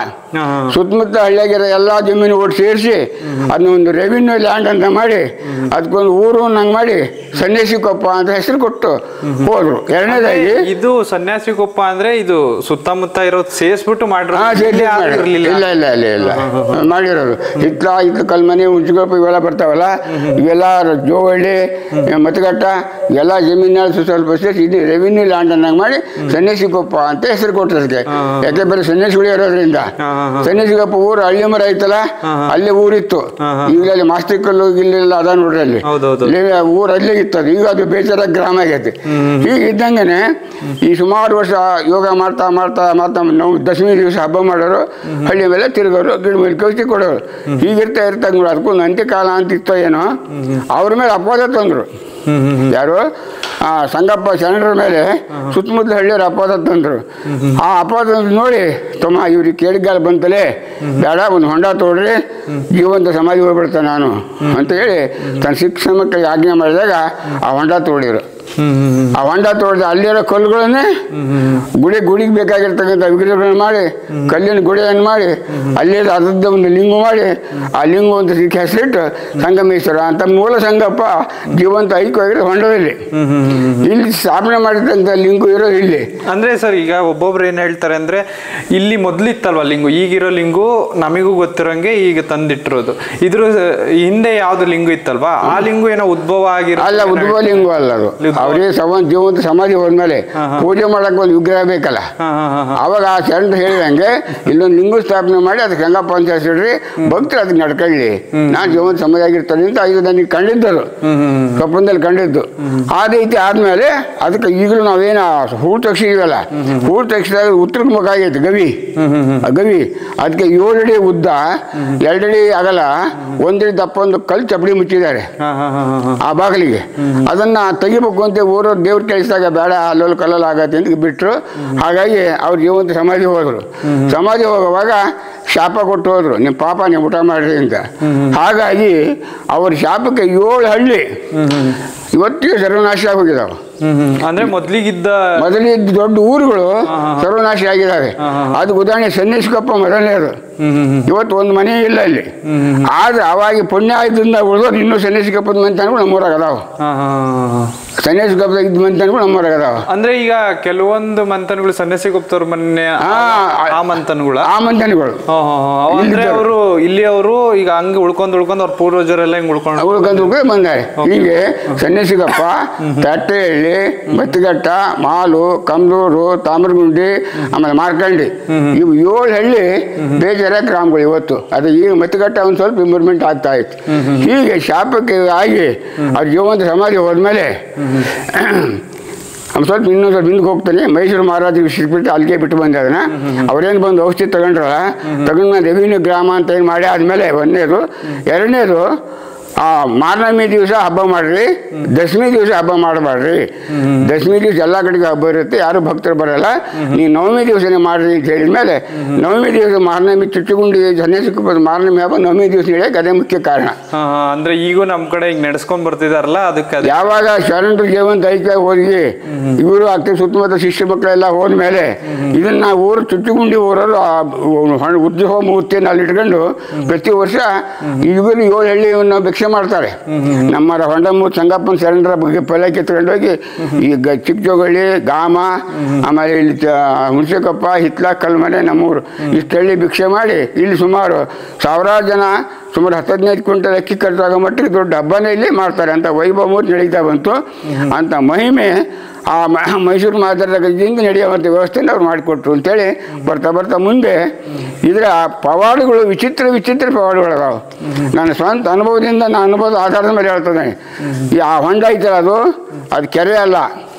ಸುತ್ತಮುತ್ತ ಹಳ್ಳಿಯಾಗಿರೋ ಎಲ್ಲ ಜಮೀನು ಒಟ್ಟು ಸೇರಿಸಿ ಅದನ್ನ ಒಂದು ರೆವಿನ್ಯೂ ಲ್ಯಾಂಡ್ ಅಂತ ಮಾಡಿ ಅದಕ್ಕೊಂದು ಊರು ನಂಗೆ ಮಾಡಿ ಸನ್ಯಾಸಿ ಕೊಪ್ಪ ಅಂತ ಹೆಸರು ಕೊಟ್ಟು ಹೋದ್ರು. ಎರಡನೇದಾಗಿ ಇದು ಸನ್ಯಾಸಿ ಕೊಪ್ಪ ಅಂದ್ರೆ ಇದು ಸುತ್ತಮುತ್ತ ಇರೋದು ಸೇರಿಸ್ಬಿಟ್ಟು ಇಲ್ಲ ಇಲ್ಲ ಇಲ್ಲ ಇಲ್ಲ ಮಾಡಿರೋದು. ಹಿತ್ಲು ಕಲ್ಮನೆ ಹುಂಚಿಕೊಪ್ಪ ಇವೆಲ್ಲ ಬರ್ತಾವಲ್ಲ, ಇವೆಲ್ಲ ಜೋವಳ್ಳಿ ಮತಗಟ್ಟ ಎಲ್ಲ ಜಮೀನು ಸ್ವಲ್ಪ ಸೇರಿಸಿ ಇದು ರೆವಿನ್ಯೂ ಲ್ಯಾಂಡ್ ಅನ್ನಂಗೆ ಮಾಡಿ ಸನ್ಯಾಸಿ ಕೊಪ್ಪ ಅಂತ ಹೆಸರು ಕೊಟ್ಟರು ಅದಕ್ಕೆ. ಯಾಕೆ ಬರೀ ಸನ್ಯಾಸಿಗಳು ಇರೋದ್ರಿಂದ. ಸನ್ಯಾಸಿಗೊಪ್ಪ ಊರು ಹಳ್ಳಿ ಮರ ಐತಲ್ಲ, ಅಲ್ಲಿ ಊರಿತ್ತು. ಈಗ ಅಲ್ಲಿ ಮಾಸ್ತಿಕಲ್ಲು ಇಲ್ಲೆಲ್ಲ ಅದ ನೋಡ್ರಿ, ಅಲ್ಲಿ ಊರು ಅಲ್ಲೇ ಇತ್ತು. ಅದು ಈಗ ಅದು ಬೇಜಾರ ಗ್ರಾಮ ಆಗೈತಿ. ಈಗ ಇದ್ದಂಗೆ ಈ ಸುಮಾರು ವರ್ಷ ಯೋಗ ಮಾಡ್ತಾ ಮಾಡ್ತಾ ಮಾಡ್ತಾ ನಾವು ದಶಮಿ ದಿವಸ ಹಬ್ಬ ಮಾಡೋರು, ಹಳ್ಳಿ ಮೇಲೆ ತಿರುಗೋರು, ಗಿಡ ಮೇಲೆ ಕೌಚಿ ಕೊಡೋರು. ಹೀಗಿರ್ತಾ ಇರ್ತಾ ಅದಕ್ಕೊಂದು ಅಂತ್ಯಕಾಲ ಅಂತ ಇತ್ತೋ ಏನೋ, ಅವ್ರ ಮೇಲೆ ಅಪವಾದ ತಂದರು. ಯಾರು ಸಂಗಪ್ಪ ಶರಣರ ಮೇಲೆ ಸುತ್ತಮುತ್ತಲ ಹಳ್ಳಿಯವ್ರು ಅಪವಾದ ತಂದರು. ಆ ಅಪವಾದ ನೋಡಿ ತಮ್ಮ ಇವ್ರಿಗೆ ಕೇಳಿಗಾಲ ಬಂತಲೇ, ಬೇಡ ಒಂದು ಹೊಂಡ ತೋಡ್ರಿ, ಜೀವಂತ ಸಮಾಧಿ ಹೋಗ್ಬಿಡ್ತಾನೆ ನಾನು ಅಂತ ಹೇಳಿ ತನ್ನ ಶಿಕ್ಷಣ ಮಕ್ಕಳಿಗೆ ಆಜ್ಞೆ ಮಾಡಿದಾಗ ಆ ಹೊಂಡ ತೋಡಿದ್ರು. ಆ ಹೊಂಡ ತೋಡಿದ ಅಲ್ಲಿರೋ ಕಲ್ಲುಗಳನ್ನೇ ಗುಡಿಗೆ ಬೇಕಾಗಿರ್ತಕ್ಕಂಥ ವಿಗ್ರಹಗಳನ್ನು ಮಾಡಿ, ಕಲ್ಲಿನ ಗುಡಿಯನ್ನು ಮಾಡಿ, ಅಲ್ಲೇ ಅದರದ ಒಂದು ಲಿಂಗು ಮಾಡಿ, ಆ ಲಿಂಗು ಅಂತ ಹೆಸರಿಟ್ಟು ಸಂಗಮೇಶ್ವರ ಅಂತ ಮೂಲ ಸಂಗಪ್ಪ ಜೀವಂತ ಐಕ್ಯವಾಗಿರೋ ಹೊಂಡದಲ್ಲಿ ಇಲ್ಲಿ ಸ್ಥಾಪನೆ ಮಾಡಿದಂಥ ಲಿಂಗು ಇರೋದು ಇಲ್ಲಿ. ಅಂದ್ರೆ ಸರ್, ಈಗ ಒಬ್ಬೊಬ್ರು ಏನ್ ಹೇಳ್ತಾರೆ ಅಂದ್ರೆ ಇಲ್ಲಿ ಮೊದ್ಲಿತ್ತಲ್ವ ಲಿಂಗು, ಈಗಿರೋ ಲಿಂಗು ನಮಿಗೂ ಗೊತ್ತಿರೋಂಗೆ ಈಗ ತಂದಿಟ್ಟಿರೋದು. ಇದ್ರ ಹಿಂದೆ ಯಾವ್ದು ಲಿಂಗು ಇತ್ತಲ್ವಾ, ಆ ಲಿಂಗು ಏನೋ ಉದ್ಭವ ಆಗಿರೋ ಅಲ್ಲ, ಉದ್ಭವ ಲಿಂಗು ಅಲ್ಲ ಅದು. ಅವ್ರಿಗೆ ಜೀವಂತ ಸಮಾಧಿ ಹೋದ್ಮೇಲೆ ಪೂಜೆ ಮಾಡಕ್ ಒಂದು ವಿಗ್ರಹ ಬೇಕಲ್ಲ, ಅವಾಗ ಆ ಶರಣರು ಹೇಳಿದಂಗೆ ಇಲ್ಲೊಂದು ಲಿಂಗು ಸ್ಥಾಪನೆ ಮಾಡಿ ಅದಕ್ಕೆ ಸಂಗಪ್ಪ ಅಂತ ಹೆಸರಿಡ್ರಿ, ಭಕ್ತರು ಅದಕ್ಕೆ ನಡ್ಕೊಳ್ಳಿ, ನಾನು ಜೀವಂತ ಸಮಾಧಿ ಆಗಿರ್ತಾನೆ ಅಂತ ಇದು ನನಗೆ ಕಂಡಿದ್ದರು, ಸ್ವಪ್ನದಲ್ಲಿ ಕಂಡಿದ್ದು. ಆ ರೀತಿ ಆದ್ಮೇಲೆ ಅದಕ್ಕೆ ಈಗಲೂ ನಾವೇನು ಹೂಳು ತೆಗ್ಸಿದೀವಲ್ಲ, ಹೂಳು ತೆಗ್ಸಿದಾಗ ಉತ್ತರ ಮುಖ ಆಗೈತೆ ಗವಿ. ಗವಿ ಅದಕ್ಕೆ 7 ಅಡಿ ಉದ್ದ, 2 ಅಡಿ ಅಗಲ, 1 ಅಡಿ ದಪ್ಪ ಒಂದು ಕಲ್ಲು ಚಪ್ಪಡಿ ಮುಚ್ಚಿದ್ದಾರೆ ಆ ಬಾಗಿಲಿಗೆ. ಅದನ್ನ ತೆಗಿಬೇಕು ಅಂತ ಊರವ್ರು ದೇವ್ರು ಕೇಳಿಸಿದಾಗ ಬೇಡ ಅಲ್ಲೋಲ್ ಕಲ್ಲಲ್ಲಿ ಆಗತ್ತೆ ಅಂತ ಬಿಟ್ಟರು. ಹಾಗಾಗಿ ಅವ್ರು ಜೀವಂತ ಸಮಾಧಿ ಹೋದರು. ಸಮಾಧಿ ಹೋಗುವಾಗ ಶಾಪ ಕೊಟ್ಟು ಹೋದ್ರು, ನಿಮ್ಮ ಪಾಪ ನೀವು ಊಟ ಮಾಡ್ರಿ ಅಂತ. ಹಾಗಾಗಿ ಅವ್ರ ಶಾಪಕ್ಕೆ 7 ಹಳ್ಳಿ ಇವತ್ತಿಗೆ ಸರ್ವನಾಶ ಆಗೋಗಿದ್ದಾವೆ. ಅಂದ್ರೆ ಮೊದಲಿಗಿದ್ದ ದೊಡ್ಡ ಊರುಗಳು ಸರ್ವನಾಶ ಆಗಿದ್ದಾವೆ. ಅದು ಉದಾಹರಣೆ ಸನ್ಯಾಸಿಗೊಪ್ಪ ಮೊದಲನೇದು. ಇವತ್ತು ಒಂದು ಮನೆ ಇಲ್ಲ ಅಲ್ಲಿ. ಆದ್ರೆ ಅವಾಗ ಪುಣ್ಯ ಆಯ್ತದಿಂದ ಉಳಿದೋರು ಇನ್ನೂ ಸನ್ಯಾಸಿಗೊಪ್ಪದ ಮಂತನಗಳು ನಮ್ಮೂರಾಗ ಅದಾವ. ಸನ್ಯಾಸಿಗೊಪ್ಪದಾಗ ಇದ್ದ ಮಂತನಗಳು ನಮ್ಮೂರಾಗ ಅದಾವ. ಅಂದ್ರೆ ಈಗ ಕೆಲವೊಂದು ಮಂತನಗಳು ಸನ್ಯಾಸಿಗೊಪ್ಪದವ್ರ ಮನೆ ಆ ಮಂತನಗಳು ಅಂದ್ರೆ ಅವರು ಇಲ್ಲಿ ಅವರು ಈಗ ಹಂಗ ಉಳ್ಕೊಂಡ್ ಅವ್ರ ಪೂರ್ವಜರೆಲ್ಲ ಹಿಂಗ್ ಉಳ್ಕೊಂಡು ಬಂದಾರೆ. ಹೀಗೆ ಸನ್ಯಾಸಿಗೊಪ್ಪ, ತಟ್ಟೆಹಳ್ಳಿ, ಮತ್ತಿಘಟ್ಟ, ಮಾಲು, ಕಮ್ಲೂರು, ತಾಮ್ರಗುಂಡಿ, ಆಮೇಲೆ ಮಾರ್ಕಂಡಿ, ಇವು 7 ಹಳ್ಳಿ ಬೇಜಾರ ಗ್ರಾಮಗಳು ಇವತ್ತು. ಅದು ಈಗ ಮತ್ತಿಘಟ್ಟ ಒಂದು ಸ್ವಲ್ಪ ಇಂಪ್ರೂವ್ಮೆಂಟ್ ಆಗ್ತಾ ಇತ್ತು. ಹೀಗೆ ಶಾಪಕ್ಕೆ ಆಗಿ ಅವ್ರ ಜೀವಂತ ಸಮಾಧಿ ಹೋದ್ಮೇಲೆ ಸ್ವಲ್ಪ ಇನ್ನೊಂದು ಸ್ವಲ್ಪ ಹಿಂದಕ್ಕೆ ಹೋಗ್ತಾನೆ. ಮೈಸೂರು ಮಹಾರಾಜರಿಗೆ ಸಿಕ್ಬಿಟ್ಟು ಅಲ್ಲಿಗೆ ಬಿಟ್ಟು ಬಂದೆ ಅದನ್ನ. ಅವ್ರೇನು ಬಂದು ಔಷಧಿ ತಗೊಂಡ್ರಲ್ಲ, ತಗೊಂಡ್ಮೇಲೆ ರೆವಿನ್ಯೂ ಗ್ರಾಮ ಅಂತ ಏನು ಮಾಡಿ ಆದಮೇಲೆ ಒಂದನೇದು. ಎರಡನೇದು ಮಾರ್ನಮಿ ದಿವಸ ಹಬ್ಬ ಮಾಡ್ರಿ, ದಶಮಿ ದಿವಸ ಹಬ್ಬ ಮಾಡಬಾರ್ರಿ. ದಶಮಿ ದಿವಸ ಎಲ್ಲ ಕಡೆಗೆ ಹಬ್ಬ ಇರುತ್ತೆ, ಯಾರು ಭಕ್ತರು ಬರಲ್ಲ, ನೀವು ನವಮಿ ದಿವಸನೇ ಮಾಡ್ರಿ ಅಂತ ಹೇಳಿದ ಮೇಲೆ ನವಮಿ ದಿವಸ ಮಾರ್ನಮಿ ಚುಚ್ಚುಗುಂಡಿ ಸನ್ಯಾಸಿಗೊಪ್ಪದ ಮಾರ್ನಮಿ ಹಬ್ಬ ನವಮಿ ದಿವಸ ಹೇಳಕ್ಕೆ ಅದೇ ಮುಖ್ಯ ಕಾರಣ. ಅಂದ್ರೆ ಈಗೂ ನಮ್ಮ ಕಡೆ ಈಗ ನಡೆಸ್ಕೊಂಡ್ ಬರ್ತಿದಾರಲ್ಲ, ಅದಕ್ಕೆ ಯಾವಾಗ ಶರಣರು ಜೀವಂತ ಐಕ್ಯ ಹೋಗಿ ಇವರು ಆಗ್ತದೆ ಸುತ್ತಮುತ್ತ ಶಿಷ್ಯ ಮಕ್ಕಳೆಲ್ಲ ಹೋದ್ಮೇಲೆ ಇದನ್ನ ಊರು ಚುಚ್ಚುಗುಂಡಿ ಊರವರು ಉದ್ಯೋಗ ಮೂರ್ತಿಯನ್ನು ಅಲ್ಲಿ ಇಟ್ಕೊಂಡು ಪ್ರತಿ ವರ್ಷ ಈಗಲೂ 7 ಹಳ್ಳಿಯನ್ನು ಭಿಕ್ಷೆ ಮಾಡ್ತಾರೆ. ನಮ್ಮ ಹೊಂಡಮೂರು ಸಂಗಪ್ಪನ ಶರಣರ ಬಗ್ಗೆ ಪಲ್ಲಕ್ಕಿ ತಗೊಂಡೋಗಿ ಈಗ ಚಿಕ್ಕಜೋಗಳ್ಳಿ, ಗಾಮ, ಆಮೇಲೆ ಇಲ್ಲಿ ಹುಣಸೆಕೊಪ್ಪ, ಹಿತ್ಲ, ಕಲ್ಮನೆ, ನಮ್ಮೂರು ಇಷ್ಟು ಹಳ್ಳಿ ಭಿಕ್ಷೆ ಮಾಡಿ ಇಲ್ಲಿ ಸುಮಾರು 1000 ಜನ ಸುಮಾರು 10-15 ಕ್ವಿಂಟಲ್ ಅಕ್ಕಿ ಖರ್ಚಾಗೋ ಮಟ್ಟಿಗೆ ದೊಡ್ಡ ಹಬ್ಬನೇ ಇಲ್ಲಿ ಮಾಡ್ತಾರೆ ಅಂತ ವೈಭವ ಮೂರ್ತಿ ನಡೀತಾ ಬಂತು. ಅಂತ ಮಹಿಮೆ ಆ ಮೈಸೂರು ಮಹಾರಾಜರಿಂದ ನಡೆಯುವಂಥ ವ್ಯವಸ್ಥೆಯನ್ನು ಅವ್ರು ಮಾಡಿಕೊಟ್ರು ಅಂತೇಳಿ ಬರ್ತಾ ಮುಂದೆ ಇದರ ಪವಾಡಗಳು ವಿಚಿತ್ರ ಪವಾಡಗಳದಾವೆ. ನನ್ನ ಸ್ವಂತ ಅನುಭವದಿಂದ ನಾನು ಅನುಭವದ ಆಧಾರದ ಮೇಲೆ ಹೇಳ್ತೇನೆ. ಆ ಹೊಂಡ ಐತಲ್ಲ ಅದು ಕೆರೆ ಅಲ್ಲ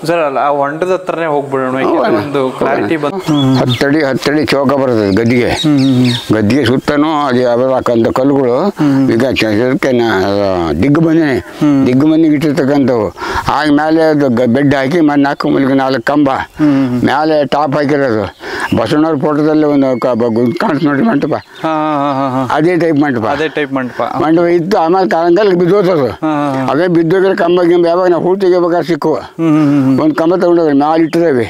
ಸರ್, ಅಲ್ಲ ಆ ಹೊಂಡದ ಹತ್ರನೇ ಹೋಗ್ಬಿಡೋಣ. ಒಂದು ಕ್ಲಾರಿಟಿ ಬಂದು 10 ಅಡಿ ಚೌಕ ಬರ್ತದೆ ಗದ್ದಿಗೆ ಸುತ್ತನೂ ಅದು ಯಾವ್ದಾಕಂಥ ಕಲ್ಲುಗಳು ಈಗ ದಿಗ್ಗು ಬಂದಿಗೆ ಇಟ್ಟಿರ್ತಕ್ಕಂಥವು. ಆಗ ಮೇಲೆ ಅದು ಬೆಡ್ ಹಾಕಿ 4 ಮೂಲಿಗೆ 4 ಕಂಬ ಮೇಲೆ ಟಾಪ್ ಹಾಕಿರೋದು. ಬಸವಣ್ಣವ್ರ ಫೋಟೋದಲ್ಲಿ ಒಂದು ಕಾಣಿಸ್ ನೋಡಿ ಮಂಟಪ, ಅದೇ ಟೈಪ್ ಮಂಟಪ ಮಂಟಪ ಇತ್ತು. ಆಮೇಲೆ ಕಾಲಂಕಾಲ ಬಿದ್ದೋತದು, ಅವೇ ಬಿದ್ದೋಗಿರೋ ಕಂಬ ಗಿಂಬ ಯಾವಾಗ ನಾವು ಹೂ ತೆಗಿಬೇಕಾದ್ರೆ ಸಿಕ್ಕುವ. ಒಂದು ಕಂಬ ತಗೊಂಡೋಗ್ರಿ ಮ್ಯಾಲೆ ಇಟ್ಟಿದ್ದೇವೆ,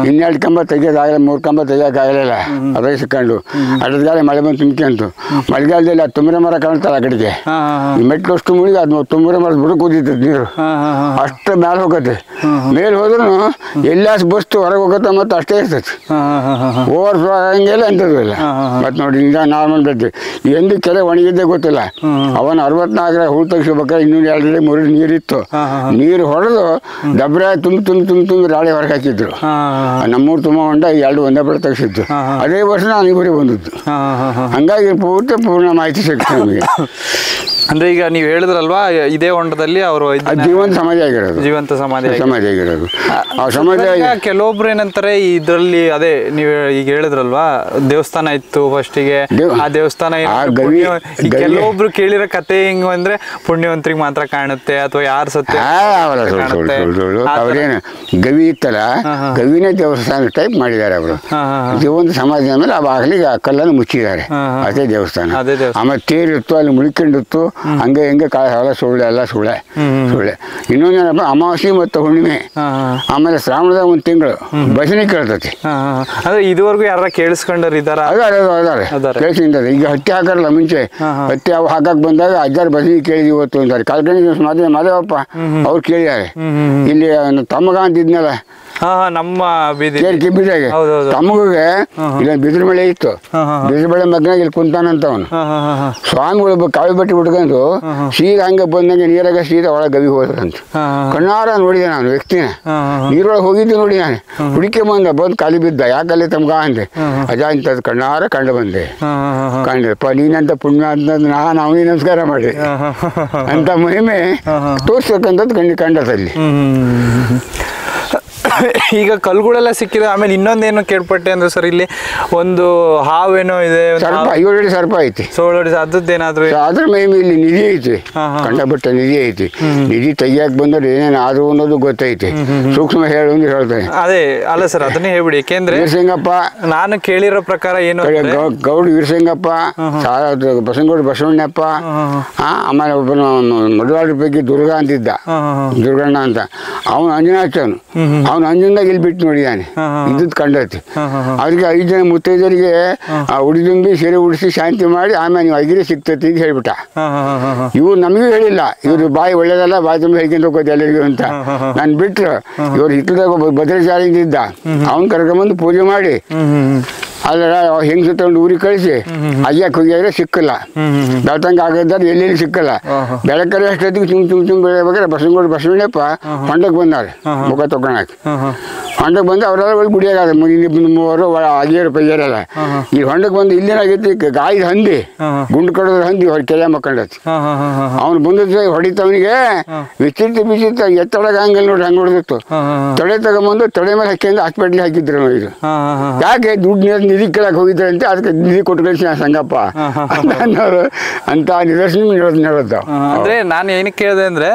12 ಕಂಬ ತೆಗಿಯೋದಾಗಲ್ಲ, 3 ಕಂಬ ತೆಗಿಯೋಕ್ಕಾಗಲಿಲ್ಲ, ಅದೇ ಸಿಕ್ಕೊಂಡು ಅಡ್ಡಗಾಲ ಮಳೆ ಬಂದು ತುಂಬ್ಕೊಂತು. ಮಳೆಗಾಲದಲ್ಲಿ ಅದು ತುಮರೆ ಮರ ಕಾಣ್ತಲ್ಲ ಆ ಕಡೆಗೆ, ಮೆಟ್ಲು ಅಷ್ಟು ಮುಳುಗಿ ಅದು ತುಮರೆ ಮರದ ಬುಡಕ್ಕೆ ಕೂತಿತ್ತು ನೀರು, ಅಷ್ಟು ಮೇಲೆ ಹೋಗತ್ತೆ. ಮೇಲೆ ಹೋದ್ರೂ ಎಲ್ಲ ಬಸ್ತು ಹೊರಗೆ ಹೋಗತ್ತೆ ಮತ್ತು ಅಷ್ಟೇ ಇರ್ತೈತಿ, ಓವರ್ ಫ್ಲೋ ಆಗಂಗಿಲ್ಲ ಅಂಥದ್ದು ಇಲ್ಲ. ಮತ್ತು ನೋಡಿ ಈಗ ನಾರ್ಮಲ್ ಬೆದ್ದು ಎಂದು ಕೆರೆ ಒಣಗಿದ್ದೇ ಗೊತ್ತಿಲ್ಲ. ಅವನ 64 ಹೂ ತೆಗಿಸ್ಬೇಕಾದ್ರೆ 200 ಅಡಿ 3 ನೀರಿತ್ತು. ನೀರು ಹೊಡೆದು ಡಬ್ರೆ ತುಂಬಿ ರಾಳಿ ಹೊರಗೆ ಹಾಕಿದ್ರು. ನಮ್ಮೂರು ತುಂಬ ಹೊಂಡ 2 ಒಂದೇ ಬಡ ತೆಗಿಸಿದ್ದು. ಅದೇ ವರ್ಷ ನಾನು ಇವರೇ ಬಂದದ್ದು. ಹಂಗಾಗಿ ಪೂರ್ಣ ಮಾಹಿತಿ ಸಿಗ್ತದೆ ನಮಗೆ. ಅಂದ್ರೆ ಈಗ ನೀವು ಹೇಳಿದ್ರಲ್ವಾ ಇದೇ ಹೊಂಡದಲ್ಲಿ ಅವರು ಜೀವಂತ ಸಮಾಧಿ ಆಗಿರೋದು. ಆ ಸಮಾಧಿ ಕೆಲವೊಬ್ರು ಏನಂತಾರೆ ಇದ್ರಲ್ಲಿ, ಅದೇ ನೀವು ಈಗ ಹೇಳಿದ್ರಲ್ವಾ ದೇವಸ್ಥಾನ ಇತ್ತು ಫಸ್ಟಿಗೆ, ಆ ದೇವಸ್ಥಾನ ಕೆಲವೊಬ್ರು ಕೇಳಿರೋ ಕತೆ ಹೆಂಗ ಅಂದ್ರೆ ಪುಣ್ಯವಂತರಿಗೆ ಮಾತ್ರ ಕಾಣುತ್ತೆ ಅಥವಾ ಯಾರು ಸತ್ತೆ ಅವ್ರೇನು ಗವಿ ಇತ್ತಲ್ಲ, ಗವಿನೇ ದೇವಸ್ಥಾನ ಟೈಪ್ ಮಾಡಿದ್ದಾರೆ ಅವರು. ಜೀವಂತ ಸಮಾಧಿ ಆಮೇಲೆ ಅವಾಗಲಿಗೆ ಆ ಕಲ್ಲನ್ನು ಮುಚ್ಚಿದ್ದಾರೆ, ಅದೇ ದೇವಸ್ಥಾನ. ಆಮೇಲೆ ತೇರಿತ್ತು, ಅಲ್ಲಿ ಮುಳ್ಕೊಂಡಿತ್ತು, ಹಂಗೆ ಹೆಂಗೆ ಕಾಲ ಸುಳ್ಳೆ ಎಲ್ಲ ಸುಳ್ಳೆ. ಇನ್ನೊಂದೇನಪ್ಪ, ಅಮಾವಾಸ್ಯೆ ಮತ್ತು ಹುಣ್ಣಿಮೆ, ಆಮೇಲೆ ಶ್ರಾವಣದ 1 ತಿಂಗಳು ಭಜನೆ ಕೇಳ್ತತಿ. ಅಂದ್ರೆ ಇದುವರೆಗೂ ಯಾರ ಕೇಳಿಸ್ಕೊಂಡವ್ರು ಇದಾರೆ? ಕೇಳಿಸ್ಕೊಂಡಾರೆ. ಈಗ ಹತ್ತಿ ಹಾಕಾರಲ್ಲ ಮುಂಚೆ, ಹತ್ತಿ ಅವು ಹಾಕಕ್ ಬಂದಾಗ ಅಜ್ಜಾರು ಭಜನೆ ಕೇಳಿದ್ವಿ ಇವತ್ತು ಅಂತಾರೆ. ಕಾಲ್ಕಂಡಿ ಮಾದೇವಪ್ಪ ಅವ್ರು ಕೇಳಿದ್ದಾರೆ. ಇಲ್ಲಿ ತಮ್ಮಗ ಅಂತಿದ್ನಲ್ಲ ನಮ್ಮ ಕಿಬ್ಬಿದಾಗೆ, ತಮ್ಮಗೆ ಇಲ್ಲ ಬಿದ್ರ ಮಳೆ ಇತ್ತು, ಬಿದ್ರ ಮಳೆ ಮಗ್ನಾಗ ಇಲ್ಲಿ ಕುಂತಾನಂತ ಅವನು. ಸ್ವಾಮಿಗಳು ಕಾವಿ ಬಟ್ಟೆ ಬಿಟ್ಕೊಂಡು ಸೀದಾ ಹಂಗೆ ಬಂದಂಗೆ ನೀರಾಗ ಸೀದಾ ಒಳಗೆ ಗವಿ ಹೋದ್ರಂತ. ಕಣ್ಣಾರ ನೋಡಿದೆ ನಾನು ವ್ಯಕ್ತಿನ, ನೀರೊಳಗೆ ಹೋಗಿದ್ದು ನೋಡಿ ನಾನು. ಹುಡುಕಿ ಬಂದು ಖಾಲಿ ಬಿದ್ದ, ಯಾಕಲ್ಲಿ ತಮ್ಗ ಅಂದೆ. ಅಜ ಇಂಥದ್ದು ಕಣ್ಣಾರ ಕಂಡು ಬಂದೆ. ಕಂಡ್ರಪ್ಪ ನೀನಂತ ಪುಣ್ಯ ಅಂತಂದು ನಾನು ಅವನಿಗೆ ನಮಸ್ಕಾರ ಮಾಡಿ ಅಂತ ಮಹಿಮೆ ತೋರ್ಸಬೇಕಂತದ್ದು ಕಂಡದಲ್ಲಿ. ಈಗ ಕಲ್ಗಳೆಲ್ಲ ಸಿಕ್ಕಿದೆ. ಆಮೇಲೆ ಇನ್ನೊಂದೇನು ಕೇಳ್ಪಟ್ಟೆ ಅಂದ್ರೆ ಸರ್, ಇಲ್ಲಿ ಒಂದು ಹಾವೇನೋ ಇದೆ, ಸರ್ಪ 7 ಅಡಿ ಸರ್ಪ ಐತಿ, 16 ಅಡಿ. ಅದ್ರದ್ದೇನಾದ್ರು ಅದ್ರ ಮಹಿಮೆ ಇಲ್ಲಿ ನಿಧಿ ಐತಿ, ಕಂಡಪಟ್ಟ ನಿಧಿ ಐತಿ. ನಿಧಿ ತೆಗಿಯಾಕ ಬಂದ್ರೆ ಏನೇನು ಆದ್ರು ಅನ್ನೋದು ಗೊತ್ತೈತಿ. ಸೂಕ್ಷ್ಮ ಹೇಳು ಅಂದ್ರೆ ಹೇಳ್ತೇನೆ. ಅದೇ ಅಲ್ಲ ಸರ್, ಅದನ್ನೇ ಹೇಳ್ಬಿಡಿ. ಯಾಕೆಂದ್ರೆ ವೀರಸಿಂಗಪ್ಪ, ನಾನು ಕೇಳಿರೋ ಪ್ರಕಾರ ಏನು ಗೌಡ ವೀರಸಿಂಗಪ್ಪ, ಬಸವನಗೌಡ ಬಸವಣ್ಣಪ್ಪ, ಆಮೇಲೆ ಒಬ್ಬನ ಮಧುವಾಡಿ ಪೈಕಿ ದುರ್ಗ ಅಂತಿದ್ದ, ದುರ್ಗಣ್ಣ ಅಂತ, ಅವನು ಅಂಜನಾಚವನು. ಅವನು ಅಂಜನಾಗ ಇಲ್ಲಿ ಬಿಟ್ಟು ನೋಡಿದಾನೆ, ಇದ್ದದ್ದು ಕಂಡೈತಿ. ಅವ್ರಿಗೆ 5 ಜನ ಮುತ್ತೈದರಿಗೆ ಉಡಿದುಂಬಿ ಸೀರೆ ಉಡಿಸಿ ಶಾಂತಿ ಮಾಡಿ ಆಮೇಲೆ ನೀವು ಅಗಿರಿ ಸಿಗ್ತೈತಿ ಅಂತ ಹೇಳ್ಬಿಟ್ಟ. ಇವ್ರು ನಮಗೂ ಹೇಳಿಲ್ಲ, ಇವ್ರು ಬಾಯಿ ಒಳ್ಳೇದಲ್ಲ, ಬಾಯಿ ತುಂಬ ಹೇಳ್ಕೊಂಡು ಹೋಗೋದು ಎಲ್ಲರಿಗೂ ಅಂತ. ನಾನು ಬಿಟ್ರು ಇವ್ರು ಹಿತ್ತದಾಗ ಭದ್ರಾಚಾರ್ಯ ಇದ್ದ, ಅವ್ನು ಕರ್ಕೊಂಬಂದು ಪೂಜೆ ಮಾಡಿ ಅಲ್ಲ ಹೆಂಗಸು ತಗೊಂಡು ಊರಿಗೆ ಕಳಿಸಿ ಅಯ್ಯಕ್ಕೆ ಹೋಗಿದ್ರೆ ಸಿಕ್ಕಲ್ಲ, ಬೆಳ್ತಂಗ ಆಗಿದ್ದಾರೆ ಎಲ್ಲೆಲ್ಲಿ ಸಿಕ್ಕಲ್ಲ. ಬೆಳಕರೆ ಅಷ್ಟೊತ್ತಿಗೆ ತುಂಬ ಬೆಳಬೇಕಾದ್ರೆ ಬಸವನಗೌಡ ಬಸವಣ್ಣಪ್ಪ ಹೊಂಡಕ್ಕೆ ಬಂದಾರೆ ಮುಖ ತಗೊಳಕ್ಕೆ. ಹೊಂಡಕ್ಕೆ ಬಂದು ಅವರೆಲ್ಲ ಒಳ್ಳೆ ಗುಡಿಯಾಗ 3 ಆಗಿಯರು ಪೈಯರೆಲ್ಲ ಈ ಹೊಂಡಕ್ಕೆ ಬಂದು ಇಲ್ಲೇನಾಗೈತಿ, ಗಾಯದ ಹಂದಿ ಗುಂಡು ಕಡೋದ್ರ ಹಂದಿ ಕೆಲ ಮಕ್ಕಂಡೈತಿ. ಅವ್ನು ಬಂದಿದ್ದ ಹೊಡಿತವನಿಗೆ ವಿಚಿತ್ರ ಎತ್ತೊಳಗ ಹಂಗಲ್ಲಿ ನೋಡಿ ಹಂಗೆ ಹೊಡೆದಿತ್ತು. ತೊಡೆ ತಗೊಂಬಂದು ತೊಡೆ ಮೇಲೆ ಹಾಕಿಂದ ಹಾಸ್ಪಿಟ್ಲಿಗೆ ಹಾಕಿದ್ರು. ಇದು ಯಾಕೆ ದುಡ್ಡು ನಿಧಿ ಕೇಳಕ್ ಹೋಗಿದ್ರೆ ಅಂತ, ಅದಕ್ಕೆ ನಿಧಿ ಕೊಟ್ಟು ಕಳಿಸಿ ಸಂಗಪ್ಪ ಅನ್ನೋರು ಅಂತ ನಿದರ್ಶನ ಹೇಳುತ್ತಾವ. ಅಂದ್ರೆ ನಾನು ಏನಕ್ಕೆ ಕೇಳಿದೆ ಅಂದ್ರೆ,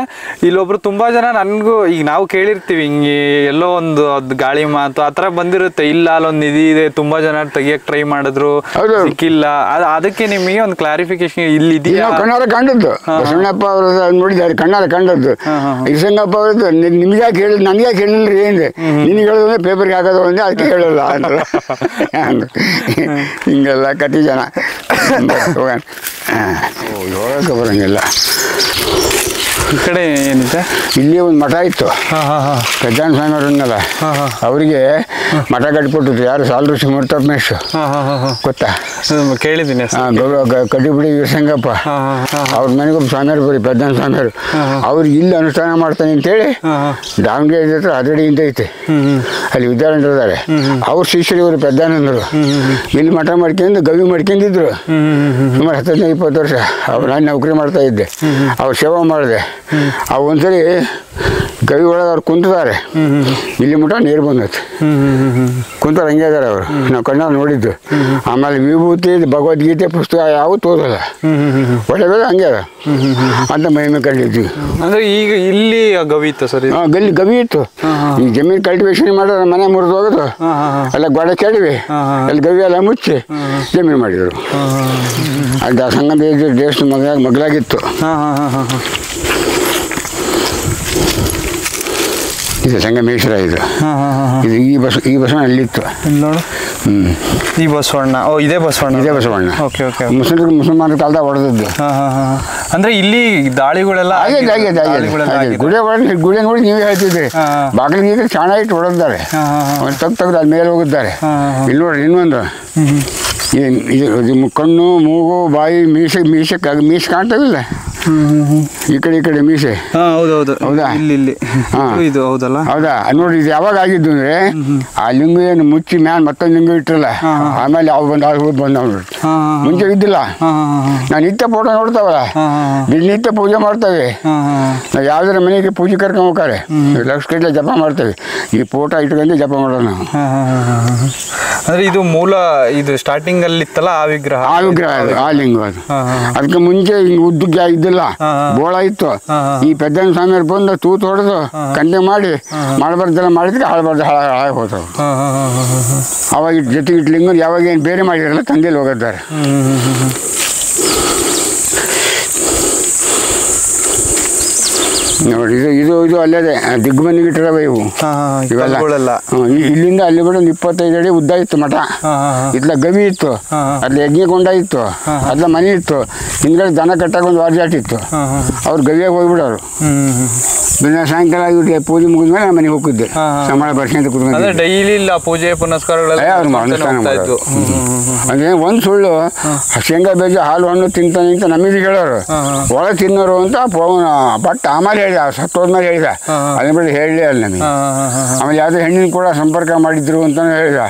ಇಲ್ಲೊಬ್ರು ತುಂಬಾ ಜನ ನನ್ಗೂ ಈಗ ನಾವು ಕೇಳಿರ್ತೀವಿ ಹಿಂಗೆ ಎಲ್ಲೋ ಒಂದು ಗಾಳಿ ಮಾತು ಆತರ ಬಂದಿರುತ್ತೆ, ಇಲ್ಲ ಅಲ್ಲೊಂದು ನಿಧಿ ಇದೆ, ತುಂಬಾ ಜನ ತೆಗಿಯಕ್ ಟ್ರೈ ಮಾಡಿದ್ರು ಸಿಕ್ಕಿಲ್ಲ. ಅದಕ್ಕೆ ನಿಮಗೆ ಒಂದು ಕ್ಲಾರಿಫಿಕೇಶನ್ ಇಲ್ಲಿ ಇದೆಯಾ? ಕಣ್ಣಾರ ಕಂಡದ್ದು ಬಸವಣ್ಣಪ್ಪ ಅವರು ನೋಡಿದ್ದಾರೆ, ಕಣ್ಣಾರ ಕಂಡದ್ದು. ಇಸಂಗಪ್ಪ ಅವ್ರದ್ದು ನಿಮ್ಗೆ ಯಾಕೆ ಹೇಳಿದ್, ನನ್ಗೆ ಯಾಕೆ ಹೇಳಿಲ್ರಿ ಏನಿದೆ, ನಿನ್ಗೆ ಹೇಳೋದ್ರೆ ಪೇಪರ್ಗೆ ಹಾಕೋದು ಅಂದ್ರೆ ಅದಕ್ಕೆ ಹೇಳಲ್ಲ ಅಂತ ಹಿಂಗೆಲ್ಲ ಕತಿ ಜನ ಹೋಗೋಣ. ಹೋಗಕ್ಕೆ ಬರಂಗಿಲ್ಲ. ಈ ಕಡೆ ಏನಿದೆ, ಇಲ್ಲಿ ಒಂದು ಮಠ ಇತ್ತು, ಪೆದ್ದಾನ ಸ್ವಾಮಿ ಅವ್ರನ್ನಲ್ಲ, ಅವರಿಗೆ ಮಠ ಕಟ್ಬಿಟ್ಟಿದ್ರು. ಯಾರು ಸಾಲರು ಸಿಮರ್ತಮೇಶ್ ಗೊತ್ತಾ? ಕೇಳಿದ್ದೀನಿ. ಕಡ್ಡಿಬಿಡಿ ವೀರಸಂಗಪ್ಪ ಅವ್ರ ಮನೆಗೊಬ್ಬ ಸ್ವಾಮಿಯವರು ಬರೀ ಪೆದ್ದಾನ ಸ್ವಾಮಿಯವರು, ಅವ್ರಿಗೆ ಇಲ್ಲಿ ಅನುಷ್ಠಾನ ಮಾಡ್ತಾನೆ ಅಂತೇಳಿ ದಾವಣಗೆರೆ ಹತ್ರ ಹದಡಿ ಅಂತ ಐತೆ, ಅಲ್ಲಿ ವಿದ್ಯಾರ್ಥಿಗಳಿದ್ದಾರೆ. ಅವ್ರ ಶಿಷ್ಯರು ಇವರು ಪೆದ್ದಾನಂದರು. ಇಲ್ಲಿ ಮಠ ಮಾಡ್ಕೊಂಡು ಗವಿ ಮಾಡ್ಕೊಂಡಿದ್ರು ಸುಮಾರು 15-20 ವರ್ಷ. ಅವ್ರು ನಾನು ನೌಕರಿ ಮಾಡ್ತಾ ಇದ್ದೆ, ಅವ್ರು ಸೇವಾ ಮಾಡಿದೆ. ಅವು ಒಂದ್ಸರಿ ಗವಿ ಒಳಗೆ ಅವ್ರು ಕುಂತಿದ್ದಾರೆ, ಇಲ್ಲಿ ಮುಟ ನೀರು ಬಂದೈತೆ. ಕುಂತಾರೆ ಹಂಗೆ ಇದಾರೆ ಅವರು, ನಾವು ಕಣ್ಣಲ್ಲಿ ನೋಡಿದ್ದು. ಆಮೇಲೆ ವಿಭೂತಿ ಭಗವದ್ಗೀತೆ ಪುಸ್ತಕ ಯಾವ ತೋದಲ್ಲ, ಒಳ್ಳೆ ಹಂಗೆ ಅದ ಅಂತ ಮಹಿಮೆ ಕಂಡಿದ್ವಿ. ಅಂದ್ರೆ ಈಗ ಇಲ್ಲಿ ಗವಿ ಇತ್ತು ಸರ್? ಗವಿ ಇತ್ತು. ಈ ಜಮೀನು ಕಲ್ಟಿವೇಶನ್ ಮಾಡಿದ್ರೆ ಮನೆ ಮುರಿದು ಹೋಗೋದು, ಎಲ್ಲ ಗೋಡೆ ಕೆಡವಿ ಅಲ್ಲಿ ಗವಿ ಎಲ್ಲ ಮುಚ್ಚಿ ಜಮೀನು ಮಾಡಿದರು. ಅದು ಸಂಗಮ ದೇಶ ಮಗಲಾಗಿತ್ತು. ಇದು ಸಂಗಮೇಶ್ವರ. ಇದು ಈ ಬಸವಣ್ಣ ಅಲ್ಲಿತ್ತು ನೋಡು. ಈ ಬಸವಣ್ಣ, ಇದೇ ಬಸವಣ್ಣ. ಇದೇ ಬಸವಣ್ಣ. Okay okay. ಮುಸಲ್ಮಾನರ ಕಾಲದಾಗ ಹೊಡೆದದ್ದು. ಅಂದ್ರೆ ಇಲ್ಲಿ ದಾಳಿಗಳೆಲ್ಲ ಗುಡಿ ನೋಡಿ ನೀವೇ ಹೇಳ್ತಿದ್ರಿ, ಬಾಗಿಲಿಗೆ ಚಾಣ ಇಟ್ಟು ಹೊಡೆದಿದ್ದಾರೆ, ತೆಗ್ದು ಅಲ್ಲಿ ಮೇಲೆ ಹೋಗಿದ್ದಾರೆ. ಇಲ್ಲಿ ನೋಡ್ರಿ ಇನ್ನೊಂದು, ಇದು ಕಣ್ಣು ಮೂಗು ಬಾಯಿ ಮೀಸೆ ಕಾಣ್ತಾವಿಲ್ಲ, ಈ ಕಡೆ ಮೀಸೆ. ಹೌದೌದು. ಹೌದಾ? ಇಲ್ಲಿ ಇದು ಹೌದಲ್ಲ? ಹೌದಾ? ನೋಡಿ, ಇದು ಯಾವಾಗ ಆಗಿದ್ದು ಅಂದ್ರೆ ಆ ಲಿಂಗ ಏನು ಮುಚ್ಚಿ ಮ್ಯಾನ್ ಮತ್ತೊಂದು ಲಿಂಗ ಇಟ್ಟಿರಲ್ಲ, ಆಮೇಲೆ ಯಾವ ಬಂದ ಮುಂಚೆ ಇದ್ದಿಲ್ಲ. ನಾವು ನಿತ್ಯ ಫೋಟೋ ನೋಡ್ತಾವಲ್ಲ, ನಿತ್ಯ ಪೂಜೆ ಮಾಡ್ತೇವೆ. ನಾವು ಯಾವ್ದಾರ ಮನೆಗೆ ಪೂಜೆ ಕರ್ಕೊಂಡು ಹೋಗ್ತಾರೆ, ಲಕ್ಷ ಗಟ್ಟಲೆ ಜಪ ಮಾಡ್ತೇವೆ. ಈ ಫೋಟೋ ಇಟ್ಕೊಂಡು ಜಪ ಮಾಡೋಣ ನಾವು. ಅಂದ್ರೆ ಇದು ಮೂಲ, ಇದು ಸ್ಟಾರ್ಟಿಂಗ್ ಅಲ್ಲಿ ಇತ್ತಲ್ಲ ಆ ವಿಗ್ರಹ ಅದು, ಆ ಲಿಂಗ ಅದು. ಅದಕ್ಕೆ ಮುಂಚೆ ಹಿಂಗ್ ಉದ್ದಕ್ಕೆ ಇದ್ದಿಲ್ಲ, ಬೋಳ ಇತ್ತು. ಈ ಪೆದ್ದನ ಸ್ವಾಮಿಯವ್ರು ಬಂದು ತೂತು ಹೊಡೆದು ಕಂಡೆ ಮಾಡಿ ಮಾಡಬಾರ್ದೆಲ್ಲ ಮಾಡಿದ್ರೆ ಹಾಳಾಗಿ ಹೋಗ್ತಾವ. ಅವಾಗ ಜೊತೆಗೆ ಲಿಂಗ ಯಾವಾಗ ಏನು ಬೇರೆ ಮಾಡಿರಲ್ಲ ತಂದೆಯಲ್ಲಿ ಹೋಗಿದ್ದಾರೆ. ನೋಡಿ, ಇದು ಅಲ್ಲದೆ ದಿಗ್ಬಂದಿಗೆ ಇಟ್ಟಿರವ ಇವು ಇವೆಲ್ಲ. ಇಲ್ಲಿಂದ ಅಲ್ಲಿ ಬಿಡ 25 ಅಡಿ ಉದ್ದ ಇತ್ತು ಮಠ. ಇತ್ಲ ಗವಿ ಇತ್ತು, ಅದ್ಲ ಯಜ್ಞಕೊಂಡ ಇತ್ತು, ಅದ್ಲ ಮನೆ ಇತ್ತು. ಹಿಂದ್ಗಡೆ ದನ ಕಟ್ಟಾಗ ಒಂದು ವಾರ್ಜಾಟ್ ಇತ್ತು. ಅವ್ರು ಗವಿಯಾಗ ಹೋಗ್ಬಿಡೋರು. ದಿನ ಸಾಯಂಕಾಲ ಆಗಿಬಿಟ್ಟು ಪೂಜೆ ಮುಗಿದ್ಮೇಲೆ ನಾನು ಮನೆಗೆ ಹೋಗಿದ್ದೆ. ಸಂಬಳ ಬರ್ಸ್ಕೊಂತ ಕೂತ್ಕೊಂಡು ಡೈಲಿ ಇಲ್ಲ ಪೂಜೆ ಪುನಸ್ಕಾರಗಳೆಲ್ಲ ಅನುಷ್ಠಾನ ಮಾಡೋರು. ಅದೇ ಒಂದು ಸುಳ್ಳು, ಶೇಂಗಾ ಬೀಜ ಹಾಲು ಹಣ್ಣು ತಿಂತ ನಮಗೆ ಹೇಳೋರು, ಒಳಗೆ ತಿನ್ನೋರು ಅಂತ ಬಟ್ ಆಮೇಲೆ ಹೇಳಿದ, ಸತ್ತೋದ್ಮೇಲೆ ಹೇಳಿದ. ಅದನ್ನ ಬಿಟ್ಟು ಹೇಳಲೇ ಅಲ್ಲ ನಮಗೆ. ಆಮೇಲೆ ಯಾವುದೋ ಹೆಣ್ಣಿನ ಕೂಡ ಸಂಪರ್ಕ ಮಾಡಿದ್ರು ಅಂತಾನು ಹೇಳಿದ.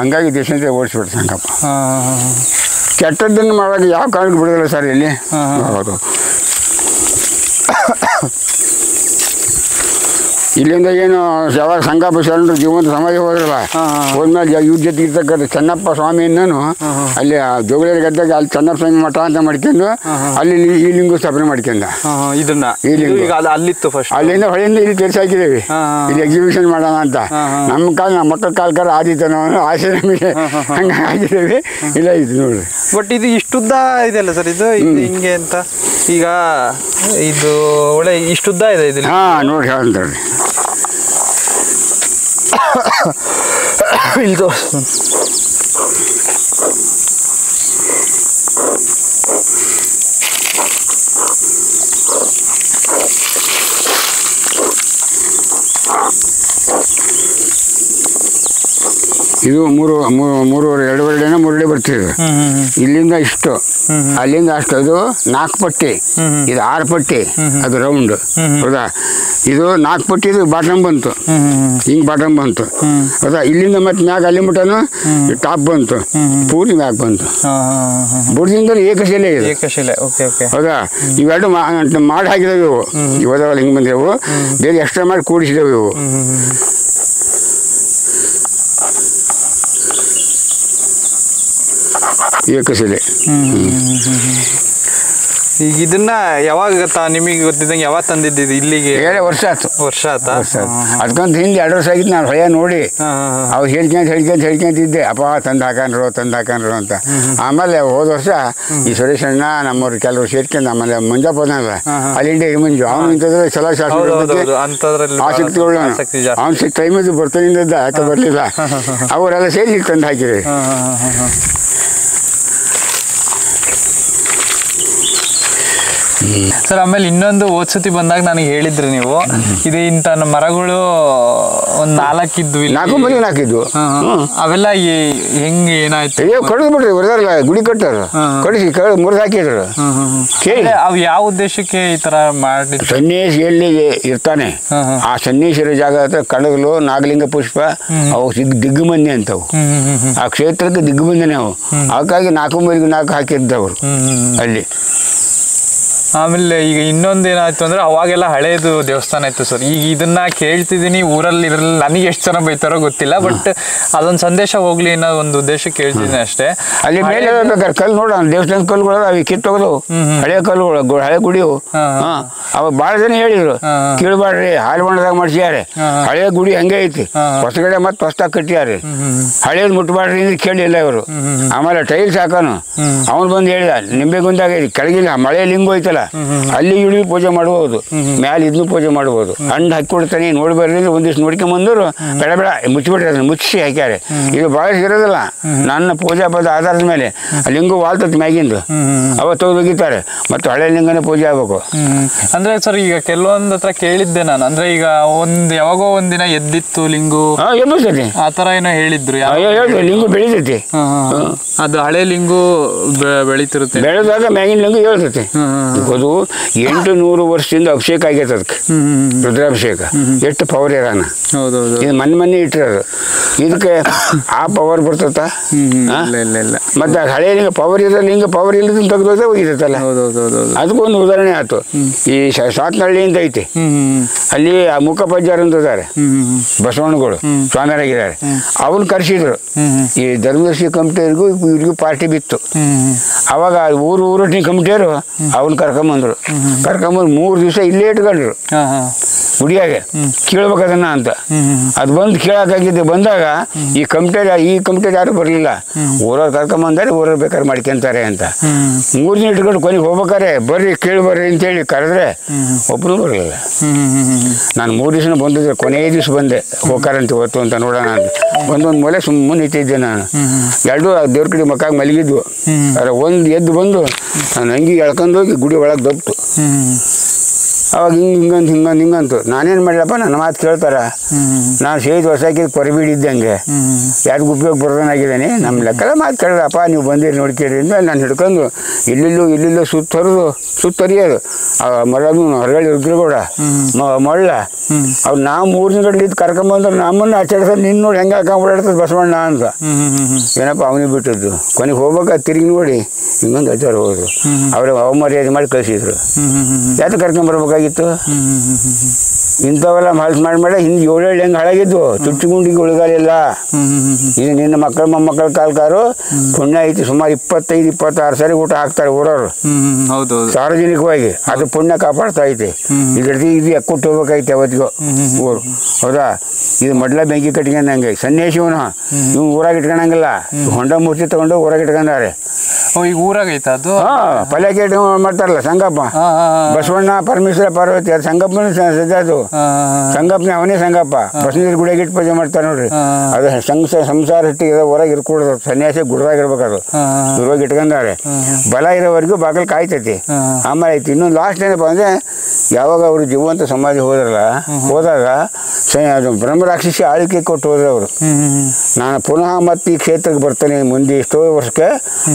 ಹಂಗಾಗಿ ದೇಶದ ಓಡಿಸ್ಬಿಡ್ತು ಸಂಗಪ್ಪ. ಕೆಟ್ಟದ್ದನ್ನು ಮಾಡೋಕೆ ಯಾವ ಕಾರಣಕ್ಕೆ ಬಿಡೋದಿಲ್ಲ ಸರ್ ಇಲ್ಲಿ. ಹೌದು. ಇಲ್ಲಿಂದ ಏನು ಯಾವಾಗ ಸಂಗಪ್ಪ ಶರಣರು ಜೀವಂತ ಸಮಾಜ ಹೋದ್ರಲ್ಲ, ಹೋದ್ಮೇಲೆ ಇವ್ರ ಜೊತೆಗೆ ಇರ್ತಕ್ಕಂಥ ಚೆನ್ನಪ್ಪ ಸ್ವಾಮಿಯಿಂದನು ಅಲ್ಲಿ ಜೋಗಳೇರಿ ಗದ್ದಾಗ ಅಲ್ಲಿ ಚೆನ್ನಪ್ಪ ಸ್ವಾಮಿ ಮಠ ಅಂತ ಮಾಡ್ಕೊಂಡು ಅಲ್ಲಿ ಈ ಲಿಂಗ ಸ್ಥಾಪನೆ ಮಾಡ್ಕೊಂಡ. ಈ ಲಿಂಗ ಅಲ್ಲಿತ್ತು ಫಸ್ಟ್. ಅಲ್ಲಿಂದ ಹೊಳೆಯಿಂದ ಇಲ್ಲಿ ತೆರೆಸಿ ಹಾಕಿದ್ದೇವೆ, ಇಲ್ಲಿ ಎಕ್ಸಿಬಿಷನ್ ಮಾಡೋಣ ಅಂತ. ನಮ್ಮ ಮಕ್ಕಳ ಕಾಲಕಾರ ಆದಿತ್ತನೋ ಆಸೆ ನಮಗೆ ಹಂಗೆ ಹಾಕಿದ್ದೇವೆ. ಇಲ್ಲ ಇದು ನೋಡ್ರಿ. ಬಟ್ ಇದು ಇಷ್ಟುದ್ದ ಇದೆಯಲ್ಲ ಸರ್, ಇದು ಹಿಂಗೆ ಅಂತ ಈಗ ಇದು ಒಳ್ಳೆ ಇಷ್ಟುದ್ದ ಇದೆ ಇದು. ನೋಡಿ ಹೇಳ್ತಾರೆ ಇಲ್ಲಿ ಇದು 2.5 ಬರ್ತಿದೆ. ಇಲ್ಲಿಂದ ಇಷ್ಟು, ಅಲ್ಲಿಂದ ಅಷ್ಟು. ಅದು 4 ಪಟ್ಟಿ, ಇದು 6 ಪಟ್ಟಿ, ಅದು ರೌಂಡ್. ಹೌದಾ? ಇದು 4 ಪಟ್ಟಿ, ಇದು ಬಾಟಮ್ ಬಂತು, ಹಿಂಗ್ ಬಾಟಮ್ ಬಂತು. ಹೌದಾ? ಇಲ್ಲಿಂದ ಮತ್ತೆ ಮ್ಯಾಗ ಅಲ್ಲಿ ಮುಟನು ಟಾಪ್ ಬಂತು, ಪೂರ್ತಿ ಮ್ಯಾಗ ಬಂತು. ಬುಡದಿಂದ ಏಕಶಿಲೆ ಇದೆ. ಹೌದಾ? ಇವೆರಡು ಮಾಡಿ ಹಾಕಿದವು ಇವು. ಇವದವಲ್ಲ ಹಿಂಗೆ ಬಂದಿವು, ಬೇರೆ ಎಕ್ಸ್ಟ್ರಾ ಮಾಡಿ ಕೂಡಿಸಿದವು ಇವು. ಏಕಶಿಲೆ. ಈಗ ಇದನ್ನ ಯಾವಾಗ ನಿಮಗೆ ಗೊತ್ತಿದ್ದಂಗೆ ಯಾವಾಗ ತಂದಿದ್ದು ಇಲ್ಲಿಗೆ? 7 ವರ್ಷ ಆಯ್ತು. ಅದಕ್ಕಂತ ಹಿಂದೆ 2 ವರ್ಷ ಆಗಿತ್ತು. ನಾನು ಹೊಳೆ ನೋಡಿ ಅವ್ರು ಹೇಳ್ಕೊಂತಿದ್ದೆ, ಅಪ್ಪ ತಂದು ಹಾಕಂಡ್ರು ಅಂತ. ಆಮೇಲೆ ಹೋದ ವರ್ಷ ಈ ಸುರೇಶ್ ಅಣ್ಣ ನಮ್ಮವ್ರು ಕೆಲವರು ಸೇರ್ಕೊಂಡು, ಆಮೇಲೆ ಮಂಜಪ್ಪನಲ್ಲ ಅಲ್ಲಿಂದ ಮಂಜು, ಅವನು ಇಂಥದ್ರೆ ಚಲೋ ಆಸಕ್ತಿಗಳು, ಅವ್ನು ಟೈಮದ್ದು ಬರ್ತಾನಿಂದ ಯಾಕೆ ಬರಲಿಲ್ಲ. ಅವರೆಲ್ಲ ಸೇರಿ ತಂದು ಹಾಕಿರಿ. ಸರ್, ಆಮೇಲೆ ಇನ್ನೊಂದು ಓದ್ಸತಿ ಬಂದಾಗ ನನಗೆ ಹೇಳಿದ್ರಿ ನೀವು, ಇದು ಇಂಥ ಮರಗಳು ಒಂದು 4 ಇದ್ವು, 4 ಇದ್ವು. ಅವೆಲ್ಲ ಹೆಂಗೆ ಏನಾಯ್ತು? ಕಡಿದು ಬಿಟ್ರಿ, ಬರದಾರಲ್ಲ ಗುಡಿ ಕಟ್ಟಾರ, ಕಡಿಸಿ ಮುರಿದು ಹಾಕಿದ್ರು. ಅವು ಯಾವ ಉದ್ದೇಶಕ್ಕೆ ಈ ತರ ಮಾಡಿದ್ರು? ಸನ್ನೇಶ್ ಎಲ್ಲಿ ಇರ್ತಾನೆ ಆ ಸನ್ನೇಶ್ವರ ಜಾಗ ಹತ್ರ ಕಡಗಲು, ನಾಗಲಿಂಗ ಪುಷ್ಪ, ಅವು ದಿಗ್ಬಂದಿ ಅಂತವು. ಆ ಕ್ಷೇತ್ರಕ್ಕೆ ದಿಗ್ಬಂದಿನೇ ಅವು. ಹಾಗಾಗಿ 4 ಹಾಕಿದ್ದವರು ಅಲ್ಲಿ. ಆಮೇಲೆ ಈಗ ಇನ್ನೊಂದು ಏನಾಯ್ತು ಅಂದ್ರೆ ಅವಾಗೆಲ್ಲ ಹಳೇದು ದೇವಸ್ಥಾನ ಇತ್ತು ಸರ್. ಈಗ ಇದನ್ನ ಕೇಳ್ತಿದ್ದೀನಿ ಊರಲ್ಲಿ ಇದ್ರಲ್ಲಿ ನನಗೆ ಎಷ್ಟು ಜನ ಬೈತಾರೋ ಗೊತ್ತಿಲ್ಲ, ಬಟ್ ಅದೊಂದು ಸಂದೇಶ ಹೋಗ್ಲಿ ಅನ್ನೋ ಒಂದು ಉದ್ದೇಶಕ್ಕೆ ಕೇಳ್ತಿದ್ದೀನಿ ಅಷ್ಟೇ. ಅಲ್ಲಿ ಮೇಲೆ ಬೇಕಾದ್ರೆ ಕಲ್ಲು ನೋಡೋಣ, ದೇವಸ್ಥಾನ ಕಲ್ಲುಗಳು ಅವು ಕಿತ್ತೋಗದು, ಹಳೆ ಕಲ್ಲುಗಳು, ಹಳೆ ಗುಡಿವು. ಅವಾಗ ಭಾಳ ಜನ ಹೇಳಿದ್ರು ಕೀಳ್ಬಾಡ್ರಿ, ಹಾಲು ಬಣ್ಣದಾಗ ಮಾಡ್ಸಿದ್ದಾರೆ, ಹಳೆ ಗುಡಿ ಹಂಗೆ ಐತಿ, ಹೊಸಗಡೆ ಮತ್ತೆ ಹೊಸ್ತಾಗ ಕಟ್ಟಿದ್ದಾರೆ, ಹಳೇದು ಮುಟ್ಬಾಡ್ರಿ ಅಂದ್ರೆ ಕೇಳಿಲ್ಲ ಇವರು. ಆಮೇಲೆ ಟೈಲ್ಸ್ ಹಾಕೋನು ಅವನು ಬಂದು ಹೇಳಿದ, ನಿಂಬೆಗುಂದಾಗ ಕೆಳಗಿಲ್ಲ ಮಳೆ ಲಿಂಗು ಐತಲ್ಲ ಅಲ್ಲಿ ಇಳಿದು ಪೂಜೆ ಮಾಡ್ಬೋದು, ಮ್ಯಾಲೆ ಇದನ್ನು ಪೂಜೆ ಮಾಡ್ಬೋದು. ಹಣ್ಣು ಹಾಕಿಕೊಡ್ತಾನೆ ನೋಡ್ಬಾರ್ರಿ ಅಂದ್ರೆ ಒಂದಿವ್ಸ ನೋಡ್ಕೊಂಬಂದರು ಬೇಡ ಬೇಡ ಮುಚ್ಚಿಬಿಟ್ರೆ ಮುಚ್ಚಿಸಿ ಹಾಕ್ಯಾರೆ. ಇದು ಭಾಳ ಇರೋದಿಲ್ಲ, ನನ್ನ ಪೂಜಾ ಪದ ಆಧಾರದ ಮೇಲೆ ಲಿಂಗು ವಾಲ್ತತ್ ಮ್ಯಾಗಿಂದು ಅವ ತೆಗೆದೋಗಿತಾರೆ, ಮತ್ತು ಹಳೆ ಲಿಂಗನೇ ಪೂಜೆ ಆಗ್ಬೇಕು. ಅಂದ್ರೆ ಸರ್ ಈಗ ಕೆಲವೊಂದು ಹತ್ರ ಕೇಳಿದ್ದೆ ನಾನು, ಅಂದ್ರೆ ಈಗ ಯಾವಾಗೋ ಒಂದಿನ ಎದ್ದಿತ್ತು ಲಿಂಗು ಎಬ್ಬಿಸ್ತೈತಿ ಆ ತರ ಏನೋ ಹೇಳಿದ್ರು. ಹೇಳ್ತೀವಿ ಲಿಂಗು ಬೆಳಿತೈತಿ, ಅದು ಹಳೆ ಲಿಂಗು ಬೆಳಿತಿರುತ್ತೆ, ಬೆಳೆದಾಗ ಮ್ಯಾಗಿನ ಲಿಂಗು ಹೇಳ್ತೈತಿ. ಅದು 800 ವರ್ಷದಿಂದ ಅಭಿಷೇಕ ಆಗೈತೆ ಅದಕ್ಕೆ, ರುದ್ರಾಭಿಷೇಕ. ಎಷ್ಟು ಪವರ್ ಇರೋಣ. ಹೌದೌದು, ಇದು ಮೊನ್ನೆ ಇಟ್ಟಿರೋದು, ಇದಕ್ಕೆ ಆ ಪವರ್ ಬರ್ತತ್ತ. ಮತ್ತೆ ಹಳೆ ಲಿಂಗ ಪವರ್ ಇರೋ ಲಿಂಗ ಪವರ್ ಇಲ್ಲದ ತೆಗೆದೋದ ಹೋಗಿರ್ತಲ್ಲ. ಅದಕ್ಕೊಂದು ಉದಾಹರಣೆ ಆಯ್ತು. ಈ ಸಾತ್ನಹಳ್ಳಿ ಅಂತ ಐತಿ, ಅಲ್ಲಿ ಆ ಮುಖಪಜ್ಜಾರ ಅಂತ ಇದ್ದಾರೆ, ಬಸವಣ್ಣಗಳು ಸ್ವಾಮಿಯರಾಗಿದ್ದಾರೆ. ಅವನ್ನ ಕರೆಸಿದ್ರು, ಈ ಧರ್ಮದರ್ಶಿ ಕಮಿಟಿಯವ್ರಿಗೂ ಇವ್ರಿಗೂ ಪಾರ್ಟಿ ಬಿತ್ತು. ಅವಾಗ ಊರೊಟ್ಟಿನ ಕಮಿಟಿಯವರು ಅವನ್ನ ಕರ್ಕೊಂಬಂದ್ರು. 3 ದಿವಸ ಇಲ್ಲೇ ಇಟ್ಕೊಂಡ್ರು ಗುಡಿಯಾಗೆ, ಕೇಳ್ಬೇಕು ಅದನ್ನ ಅಂತ. ಅದು ಬಂದು ಕೇಳಕ್ಕಾಗಿದ್ದು. ಬಂದಾಗ ಈ ಕಮಿಟಿ ಯಾರು ಬರಲಿಲ್ಲ, ಊರವ್ರು ಕರ್ಕೊಂಬಂದಾರೆ, ಊರವ್ರು ಬೇಕಾದ್ರೆ ಮಾಡ್ಕೊಂತಾರೆ ಅಂತ. 3 ದಿನ ಇಟ್ಕೊಂಡು ಕೊನೆಗೆ ಹೋಗ್ಬೇಕಾರೆ ಬರ್ರಿ ಕೇಳ್ಬರ್ರಿ ಅಂತೇಳಿ ಕರೆದ್ರೆ ಒಬ್ಬನು ಬರಲಿಲ್ಲ. ನಾನು 3 ದಿವಸ ಬಂದಿದ್ದೆ, ಕೊನೆಯ ದಿವಸ ಬಂದೆ ಹೋಗ್ಕಾರಂತ ಇವತ್ತು ಅಂತ ನೋಡೋಣ ಅಂತ. ಒಂದೊಂದು ಮೂಲೆ ಸುಮ್ಮನೆ ನಿಂತಿದ್ದೆ ನಾನು. 2 ದೇವ್ರ ಕಡೆ ಮಕ್ಕಾಗ ಮಲಗಿದ್ವು. ಅದ್ರ ಒಂದು ಎದ್ದು ಬಂದು ನಾನು ಅಂಗಿ ಎಳ್ಕೊಂಡೋಗಿ ಗುಡಿ ಒಳಗೆ ದಬ್ತು. ಅವಾಗ ಹಿಂಗಂತು ನಾನೇನು ಮಾಡಲಪ್ಪ, ನನ್ನ ಮಾತು ಕೇಳ್ತಾರ, ನಾನು ಸೇದ್ ಹೊಸಾಕಿ ಕೊರಬಿಡಿದ್ದಂಗೆ ಯಾರಿಗೂ ಉಪಯೋಗ ಬರೋದನ್ನಾಗಿದ್ದಾನೆ, ನಮ್ಮ ಲೆಕ್ಕದ ಮಾತು ಕೇಳಿದಪ್ಪ, ನೀವು ಬಂದಿರಿ ನೋಡ್ಕೇರಿ ಅಂದ್ಮೇಲೆ ನಾನು ಹಿಡ್ಕೊಂಡು ಇಲ್ಲಿಲ್ಲೋ ಸುತ್ತರಿಯೋದು. ಮರದು ಹೊರಗಡೆ ರುದ್ರಗೌಡ ಮಳ್ಳ ಅವ್ರು ನಾವು 3 ದಿನಗಳಿದ್ದು ಕರ್ಕೊಂಬಂದ್ರೆ ನಮ್ಮನ್ನು ಆಚರಿಸೋದು ನಿನ್ನ ನೋಡಿ ಹೆಂಗೆ ಹಾಕೊಂಡ್ಬಿಡ್ತದೆ ಬಸವಣ್ಣ ಅಂತ. ಏನಪ್ಪ ಅವನಿಗೆ ಬಿಟ್ಟಿದ್ದು. ಕೊನೆಗೆ ಹೋಗ್ಬೇಕಾ ತಿರುಗಿ ನೋಡಿ ಹಿಂಗೊಂದು ಆಚಾರ ಹೋದ್ರು. ಅವ್ರ ಅವಮರ್ಯಾದೆ ಮಾಡಿ ಕಳಿಸಿದ್ರು. ಯಾಕೆ ಕರ್ಕೊಂಬರ್ಬೇಕಾಗಿತ್ತು? ಇಂಥವೆಲ್ಲ ಮಾಡಿ ಹಿಂದೆ 7 ಹೆಂಗೆ ಹಾಳಾಗಿದ್ವು, ತುಟ್ಟಿಗುಂಡಿಗೆ ಉಳಿಗಾಲಿಲ್ಲ. ಇದು ನಿನ್ನ ಮಕ್ಕಳು ಮೊಮ್ಮಕ್ಕಳ ಕಾಲ್ಕಾರು ಪುಣ್ಯ ಐತಿ. ಸುಮಾರು 25-26 ಸಾರಿ ಊಟ ಹಾಕ್ತಾರೆ ಊರವರು ಸಾರ್ವಜನಿಕವಾಗಿ. ಅದು ಪುಣ್ಯ ಕಾಪಾಡ್ತಾ ಐತಿ. ಇದ್ರದ್ದು ಇದು ಎಕ್ಕುಟ್ಟು ಹೋಗ್ಬೇಕಾಯ್ತು ಯಾವತ್ತಿಗೂ ಊರು. ಹೌದಾ? ಇದು ಮೊದಲ ಬೆಂಕಿ ಕಟ್ಕೊಂಡಂಗೆ ಸನ್ಯಾಸಿವನು ಇವ್ ಊರಾಗ ಇಟ್ಕೊಳಂಗಿಲ್ಲ. ಹೊಂಡ ಮೂರ್ತಿ ತಗೊಂಡು ಊರಾಗ ಇಟ್ಕೊಂಡಾರೆ. ಈಗ ಊರಾಗೈತ ಅದು? ಪಲ್ಯಕ್ಕೆ ಮಾಡ್ತಾರಲ್ಲ ಸಂಗಪ್ಪ, ಬಸವಣ್ಣ ಪರಮೇಶ್ವರ ಪಾರ್ವತಿ, ಅದು ಸಂಗಪ್ಪನ ಸದ್ದು. ಸಂಗಪ್ಪನೇ ಅವನೇ ಸಂಗಪ್ಪ. ಬಸವಣ್ಣರ ಗುಡಿಯಾಗ ಇಟ್ಟು ಪೂಜೆ ಮಾಡ್ತಾರೆ ನೋಡ್ರಿ. ಅದು ಸಂಸಾರ ಹಿಟ್ಟಿಗೆ ಹೊರಗೆ ಇರ್ಕೊಡೋದು. ಸನ್ಯಾಸಿ ಗುಡ್ದಾಗ ಇರ್ಬೇಕದು. ಇರುವಾಗ ಇಟ್ಕೊಂಡಾರೆ. ಬಲ ಇರೋವರೆಗೂ ಬಾಗಿಲು ಕಾಯ್ತೈತಿ. ಆಮೇಲೆ ಐತಿ. ಇನ್ನೊಂದು ಲಾಸ್ಟ್ ಏನಪ್ಪ ಅಂದರೆ, ಯಾವಾಗ ಅವರು ಜೀವಂತ ಸಮಾಧಿ ಹೋದಾಗ ಬ್ರಹ್ಮರಾಕ್ಷಸಿ ಆಳ್ವಿಕೆ ಕೊಟ್ಟು ಹೋದ್ರೆ ಅವರು, ನಾನು ಪುನಃ ಮತ್ತೆ ಈ ಕ್ಷೇತ್ರಕ್ಕೆ ಬರ್ತೇನೆ ಮುಂದೆ ಎಷ್ಟೋ ವರ್ಷಕ್ಕೆ,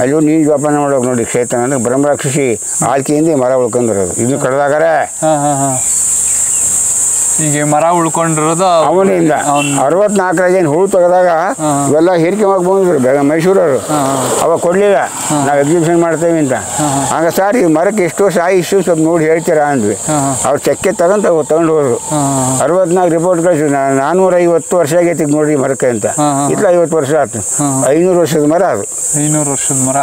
ಅಲ್ಲೂ ನೀನು ಜೋಪಾನ ಮಾಡೋಕೆ ನೋಡಿ ಕ್ಷೇತ್ರ ಅಂದ್ರೆ ಬ್ರಹ್ಮರಾಕ್ಷಸಿ ಆಳ್ಕೆಯಿಂದ ಮರ ಉಳ್ಕೊಂಡಿರೋದು. ಇದನ್ನು ಕಡ್ದಾಗಾರೆ ಈಗ ಮರ ಉಳ್ಕೊಂಡಿರೋದು ಅವನಿಂದ. 64 ಏನು ಹುಳು ತೆಗೆದಾಗ ಇವೆಲ್ಲ ಹೇರಿಕೆವಾಗಿ ಬಂದ್ರು ಮೈಸೂರವರು. ಅವಾಗ ಕೊಡಲಿಲ್ಲ, ನಾವು ಎಕ್ಸಿಬಿಷನ್ ಮಾಡ್ತೇವೆ ಅಂತ. ಆಗ ಸರ್ ಈ ಮರಕ್ಕೆ ಎಷ್ಟು ವರ್ಷ ಇಷ್ಟು ಸ್ವಲ್ಪ ನೋಡಿ ಹೇಳ್ತೀರಾ ಅಂದ್ವಿ. ಅವ್ರು ಚೆಕ್ಕೆ ತಗೊಂಡು ಹೋದ್ರು. 64 ರಿಪೋರ್ಟ್ ಕಳಿಸಿದ್ರು. 450 ವರ್ಷ ಆಗೈತಿ ನೋಡ್ರಿ ಮರಕ್ಕೆ ಅಂತ. ಇಟ್ಲ 50 ವರ್ಷ ಆಯ್ತು. 500 ವರ್ಷದ ಮರ ಅದು. 500 ವರ್ಷದ ಮರ.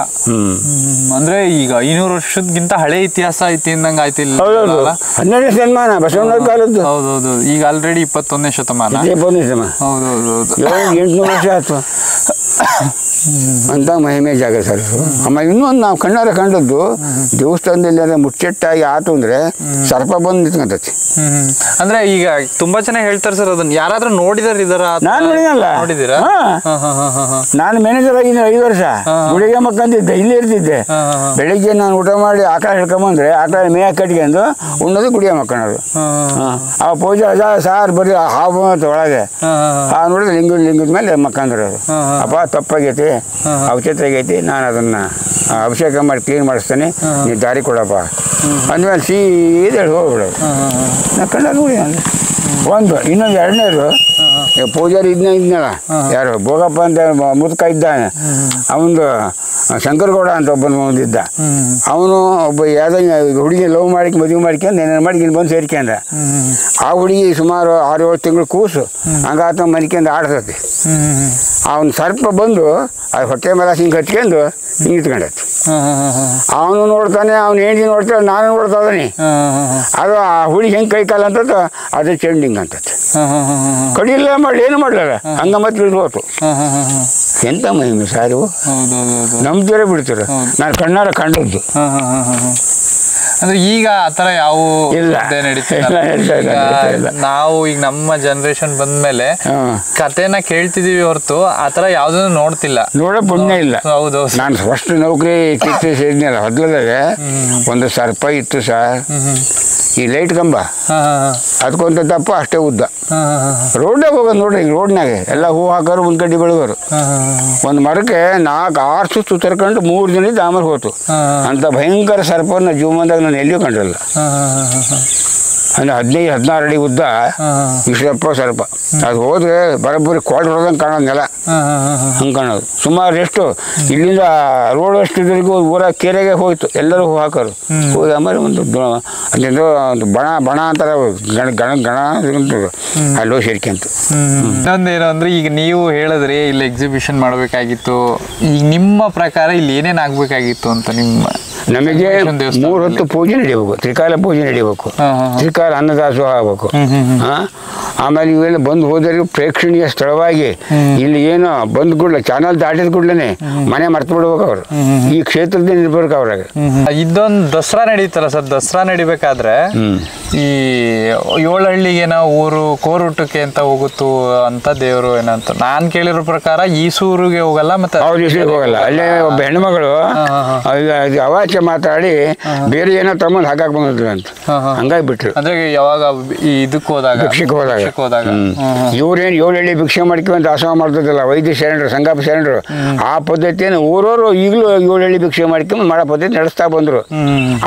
ಅಂದ್ರೆ ಈಗ 500 ವರ್ಷದಕ್ಕಿಂತ ಹಳೆ ಇತಿಹಾಸ ಐತಿ ಅಂದಂಗೆ ಆಯ್ತು. 12ನೇ ಶತಮಾನ ಬಸವಣ್ಣನ ಕಾಲದ್ದು. ಹೌದೌದು. ಈಗ ಆಲ್ರೆಡಿ 21ನೇ ಶತಮಾನ. 800 ವರ್ಷ ಆಯ್ತು ಅಂತ ಮಹಿಮೆ ಜಾಗ ಸರ್. ಆಮೇಲೆ ಇನ್ನೊಂದು ನಾವು ಕಣ್ಣಾರೆ ಕಂಡದ್ದು, ದೇವಸ್ಥಾನದಲ್ಲಿ ಮುಚ್ಚೆಟ್ಟಾಗಿ ಆತು ಅಂದ್ರೆ ಸರ್ಪ ಬಂದು ನಿಂತ್ಕೊಂತೈತಿ. ಅಂದ್ರೆ ಈಗ ತುಂಬಾ ಜನ ಹೇಳ್ತಾರೆ ಸರ್, ಅದನ್ನ ಯಾರಾದ್ರೂ ನೋಡಿದಾರ? ನಾನು ನೋಡಿದ್ದೀರಾ? ನಾನು ಮ್ಯಾನೇಜರ್ ಆಗಿದ್ದೆ 5 ವರ್ಷ. ಗುಡಿಗೆ ಮಕ್ಕಂದಿದ್ದೆ, ಇಲ್ಲಿ ಇರ್ತಿದ್ದೆ. ಬೆಳಿಗ್ಗೆ ನಾನು ಊಟ ಮಾಡಿ ಆಕಳ ಹಿಡ್ಕೊಂಬಂದ್ರೆ ಆಕಳ ಮೇಯ ಕಟ್ಕೊಂಡು ಉಣ್ಣೋದು ಗುಡಿಗೆ ಮಕ್ಕಳೋದು. ಆ ಪೂಜೆ ಸಾರ್ ಬರೀ ಹಾವು ಅಂತ ಒಳಗೆ ಆ ನೋಡಿದ್ರೆ ಲಿಂಗದ ಮೇಲೆ ಮಕ್ಕಂದಿರೋದು. ಅಪ್ಪ ತಪ್ಪಾಗೈತಿ, ಅವಚೇತ್ರ ಆಗೈತಿ, ನಾನು ಅದನ್ನು ಅಭಿಷೇಕ ಮಾಡಿ ಕ್ಲೀನ್ ಮಾಡಿಸ್ತೇನೆ, ನೀವು ದಾರಿ ಕೊಡಪ್ಪ ಅಂದಮೇಲೆ ಸೀದಾ ಹೋಗ್ಬಿಡೋದು. ನಾ ಕಂಡ ನೋಡಿ ಒಂದು ಇನ್ನೊಂದು ಎರಡನೇದು ಪೂಜಾರಿ ಇದ್ನಲ್ಲ ಯಾರು ಭೋಗಪ್ಪ ಅಂತ ಮುದುಕ ಇದ್ದಾನೆ, ಅವನು ಶಂಕರಗೌಡ ಅಂತ ಒಬ್ಬನು ಒಂದಿದ್ದ. ಅವನು ಒಬ್ಬ ಯಾವುದೋ ಹುಡುಗಿ ಲವ್ ಮಾಡಿಕೊಂಡು ಮದುವೆ ಮಾಡ್ಕೊಂಡು ಏನೇನು ಮಾಡ್ಕೊಂಡು ಬಂದು ಸೇರ್ಕೊಂಡ. ಆ ಹುಡುಗಿ ಸುಮಾರು 6-7 ತಿಂಗಳು ಕೂಸು ಹಂಗಾತ ಮನ್ಕೊಂಡು ಆಡ್ತೈತಿ. ಅವನು ಸರ್ಪ ಬಂದು ಅದು ಹೊಟ್ಟೆ ಮೇಲೆ ಹಿಂಗೆ ಕಟ್ಕೊಂಡು ಹಿಂಗೆ ಇಟ್ಕೊಂಡೈತಿ. ಅವನು ನೋಡ್ತಾನೆ, ಅವ್ನು ಹೆಂಡತಿ ನೋಡ್ತಾನೆ, ನಾನು ನೋಡ್ತಾ ಇದ್ದಾನೆ. ಅದು ಆ ಹುಡುಗಿ ಹೆಂಗೆ ಕೈ ಕಾಲ ಅಂತದ ಅದು ಚೆಂಡಿಂಗ್ ಅಂತೈತಿ. ಕಡಿಲ್ಲ ಮಾಡಿ ಏನು ಮಾಡಲ್ಲ, ಹಂಗ ಮತ್ತೆ ಇಳ್ದು ಎಂತ ಮಹಿಮೆ ಸಾರು ನಂಬ್ತೀರ ಬಿಡ್ತೀರ. ನಾನು ಕಣ್ಣಾರ ಕಂಡದ್ದು. ಅಂದ್ರೆ ಈಗ ಆತರ ಯಾವ ಇಲ್ಲ. ನಾವು ಈಗ ನಮ್ಮ ಜನರೇಷನ್ ಬಂದ್ಮೇಲೆ ಕತೆನ ಕೇಳ್ತಿದೀವಿ ಹೊರತು ಆತರ ಯಾವ್ದನ್ನು ನೋಡ್ತಿಲ್ಲ, ನೋಡೋ ಪುಣ್ಯ ಇಲ್ಲ. ಹೌದು, ನಾನು ಫಸ್ಟ್ ನೌಕರಿ ಕಿತ್ತು ಸೇರಿದ್ನಲ್ಲ ಹೊದ್ಲದಾಗ ಒಂದು ಸರ್ಪ ಇತ್ತು ಸರ್, ಈ ಲೈಟ್ ಕಂಬ ಅದಕ್ಕೊಂತ ದಪ್ಪ ಅಷ್ಟೇ ಉದ್ದ. ರೋಡ್ನಾಗ ಹೋಗೋದು ನೋಡ್ರಿ, ರೋಡ್ನಾಗೆ ಎಲ್ಲ ಹೂ ಹಾಕೋರು ಮುಂದ್ಕಡ್ಡಿ ಬೆಳಗೋರು. ಒಂದು ಮರಕ್ಕೆ 4-6 ಸುತ್ತು ತರ್ಕೊಂಡು 3 ದಿನ ಇದ್ದು ಆಮೇಲೆ ಹೋತು. ಅಂತ ಭಯಂಕರ ಸರ್ಪನ ಜೀವನದಾಗ ನಾನು ಎಲ್ಲಿಯೂ ಕಂಡಿಲ್ಲ. ಅಂದ್ರೆ 15-16 ಅಡಿ ಉದ್ದ, ಇಷ್ಟಪ್ಪ ಸರ್ಪ. ಅದು ಹೋದ್ರೆ ಬರೋಬ್ಬರಿ ಕೋಡ್ ಹೊಡೆದಂಗೆ ಕಾಣೋದು ನೆಲ, ಹಂಗೆ ಕಾಣೋದು. ಸುಮಾರು ಎಷ್ಟು ಇಲ್ಲಿಂದ ರೋಡ್ ಅಷ್ಟಿದ್ರಿಗೂ ಊರ ಕೆರೆಗೆ ಹೋಯ್ತು, ಎಲ್ಲರೂ ಹೂ ಹಾಕೋರು. ಹೋಗಿ ಆಮೇಲೆ ಒಂದು ಅಲ್ಲಿಂದ ಒಂದು ಬಣ ಅಂತಾರೆ, ಗಣ ಅಲ್ಲೋ ಸೇರ್ಕೊಂತ. ಇನ್ನೊಂದೇನು ಅಂದ್ರೆ ಈಗ ನೀವು ಹೇಳಿದ್ರಿ ಇಲ್ಲಿ ಎಕ್ಸಿಬಿಷನ್ ಮಾಡಬೇಕಾಗಿತ್ತು, ಈಗ ನಿಮ್ಮ ಪ್ರಕಾರ ಇಲ್ಲಿ ಏನೇನು ಆಗ್ಬೇಕಾಗಿತ್ತು ಅಂತ ನಿಮ್ಮ? ನಮಗೆ 3 ಹೊತ್ತು ಪೂಜೆ ನಡಿಬೇಕು, ತ್ರಿಕಾಲ ಪೂಜೆ ನಡಿಬೇಕು, ತ್ರಿಕಾಲ ಅನ್ನದಾಸೋಹ ಆಗಬೇಕು. ಆಮೇಲೆ ಇವೆಲ್ಲ ಬಂದು ಹೋದರಿಗೆ ಪ್ರೇಕ್ಷಣೀಯ ಸ್ಥಳವಾಗಿ ಇಲ್ಲಿ ಏನು ಬಂದ್ ಕೂಡಲೇ ಚಾನಲ್ ದಾಟಿದ ಕೂಡಲೇ ಮನೆ ಮರ್ತು ಬಿಡ್ಬೇಕು ಅವರು, ಈ ಕ್ಷೇತ್ರದಲ್ಲಿ ಇರ್ಬೇಕು ಅವ್ರಾಗ. ಇದೊಂದು ದಸರಾ ನಡೀತಲ್ಲ ಸರ್, ದಸರಾ ನಡಿಬೇಕಾದ್ರೆ ಈ 7 ಹಳ್ಳಿಗೆ ನಾವು ಊರು ಕೋರುಟಕ್ಕೆ ಅಂತ ಹೋಗುತ್ತು ಅಂತ ದೇವರು ಏನಂತ ನಾನ್ ಕೇಳಿರೋ ಪ್ರಕಾರ ಈಸೂರಿಗೆ ಹೋಗಲ್ಲ, ಮತ್ತೆ ಅವ್ರ ಈಸೂರಿಗೆ ಹೋಗಲ್ಲ. ಅಲ್ಲೇ ಒಬ್ಬ ಹೆಣ್ಮಗಳು ಅವಾಚ್ಯ ಮಾತಾಡಿ ಬೇರೆ ಏನೋ ತಮ್ಮಂದು ಹಾಕಕ್ ಬಂದಿದ್ರು ಅಂತ, ಹಂಗಾಗಿ ಬಿಟ್ರು. ಅಂದ್ರೆ ಯಾವಾಗ ಇದಕ್ಕೆ ಹೋದಾಗ ಭಿಕ್ಷಕ್ಕೆ ಹೋದಾಗ ಇವ್ರೇನು 7 ಹಳ್ಳಿ ಭಿಕ್ಷೆ ಮಾಡ್ಕೊಂತ ಆಶ್ರಮ ಮಾಡ್ತಿದ್ದಲ್ಲ ವೈದ್ಯ ಶರಣರು, ಸಂಗಪ್ಪ ಶರಣರು, ಆ ಪದ್ಧತಿಯನ್ನು ಊರವರು ಈಗಲೂ 7 ಹಳ್ಳಿ ಭಿಕ್ಷೆ ಮಾಡ್ಕೊಂಡು ಮಾಡೋ ಪದ್ಧತಿ ನಡೆಸ್ತಾ ಬಂದ್ರು.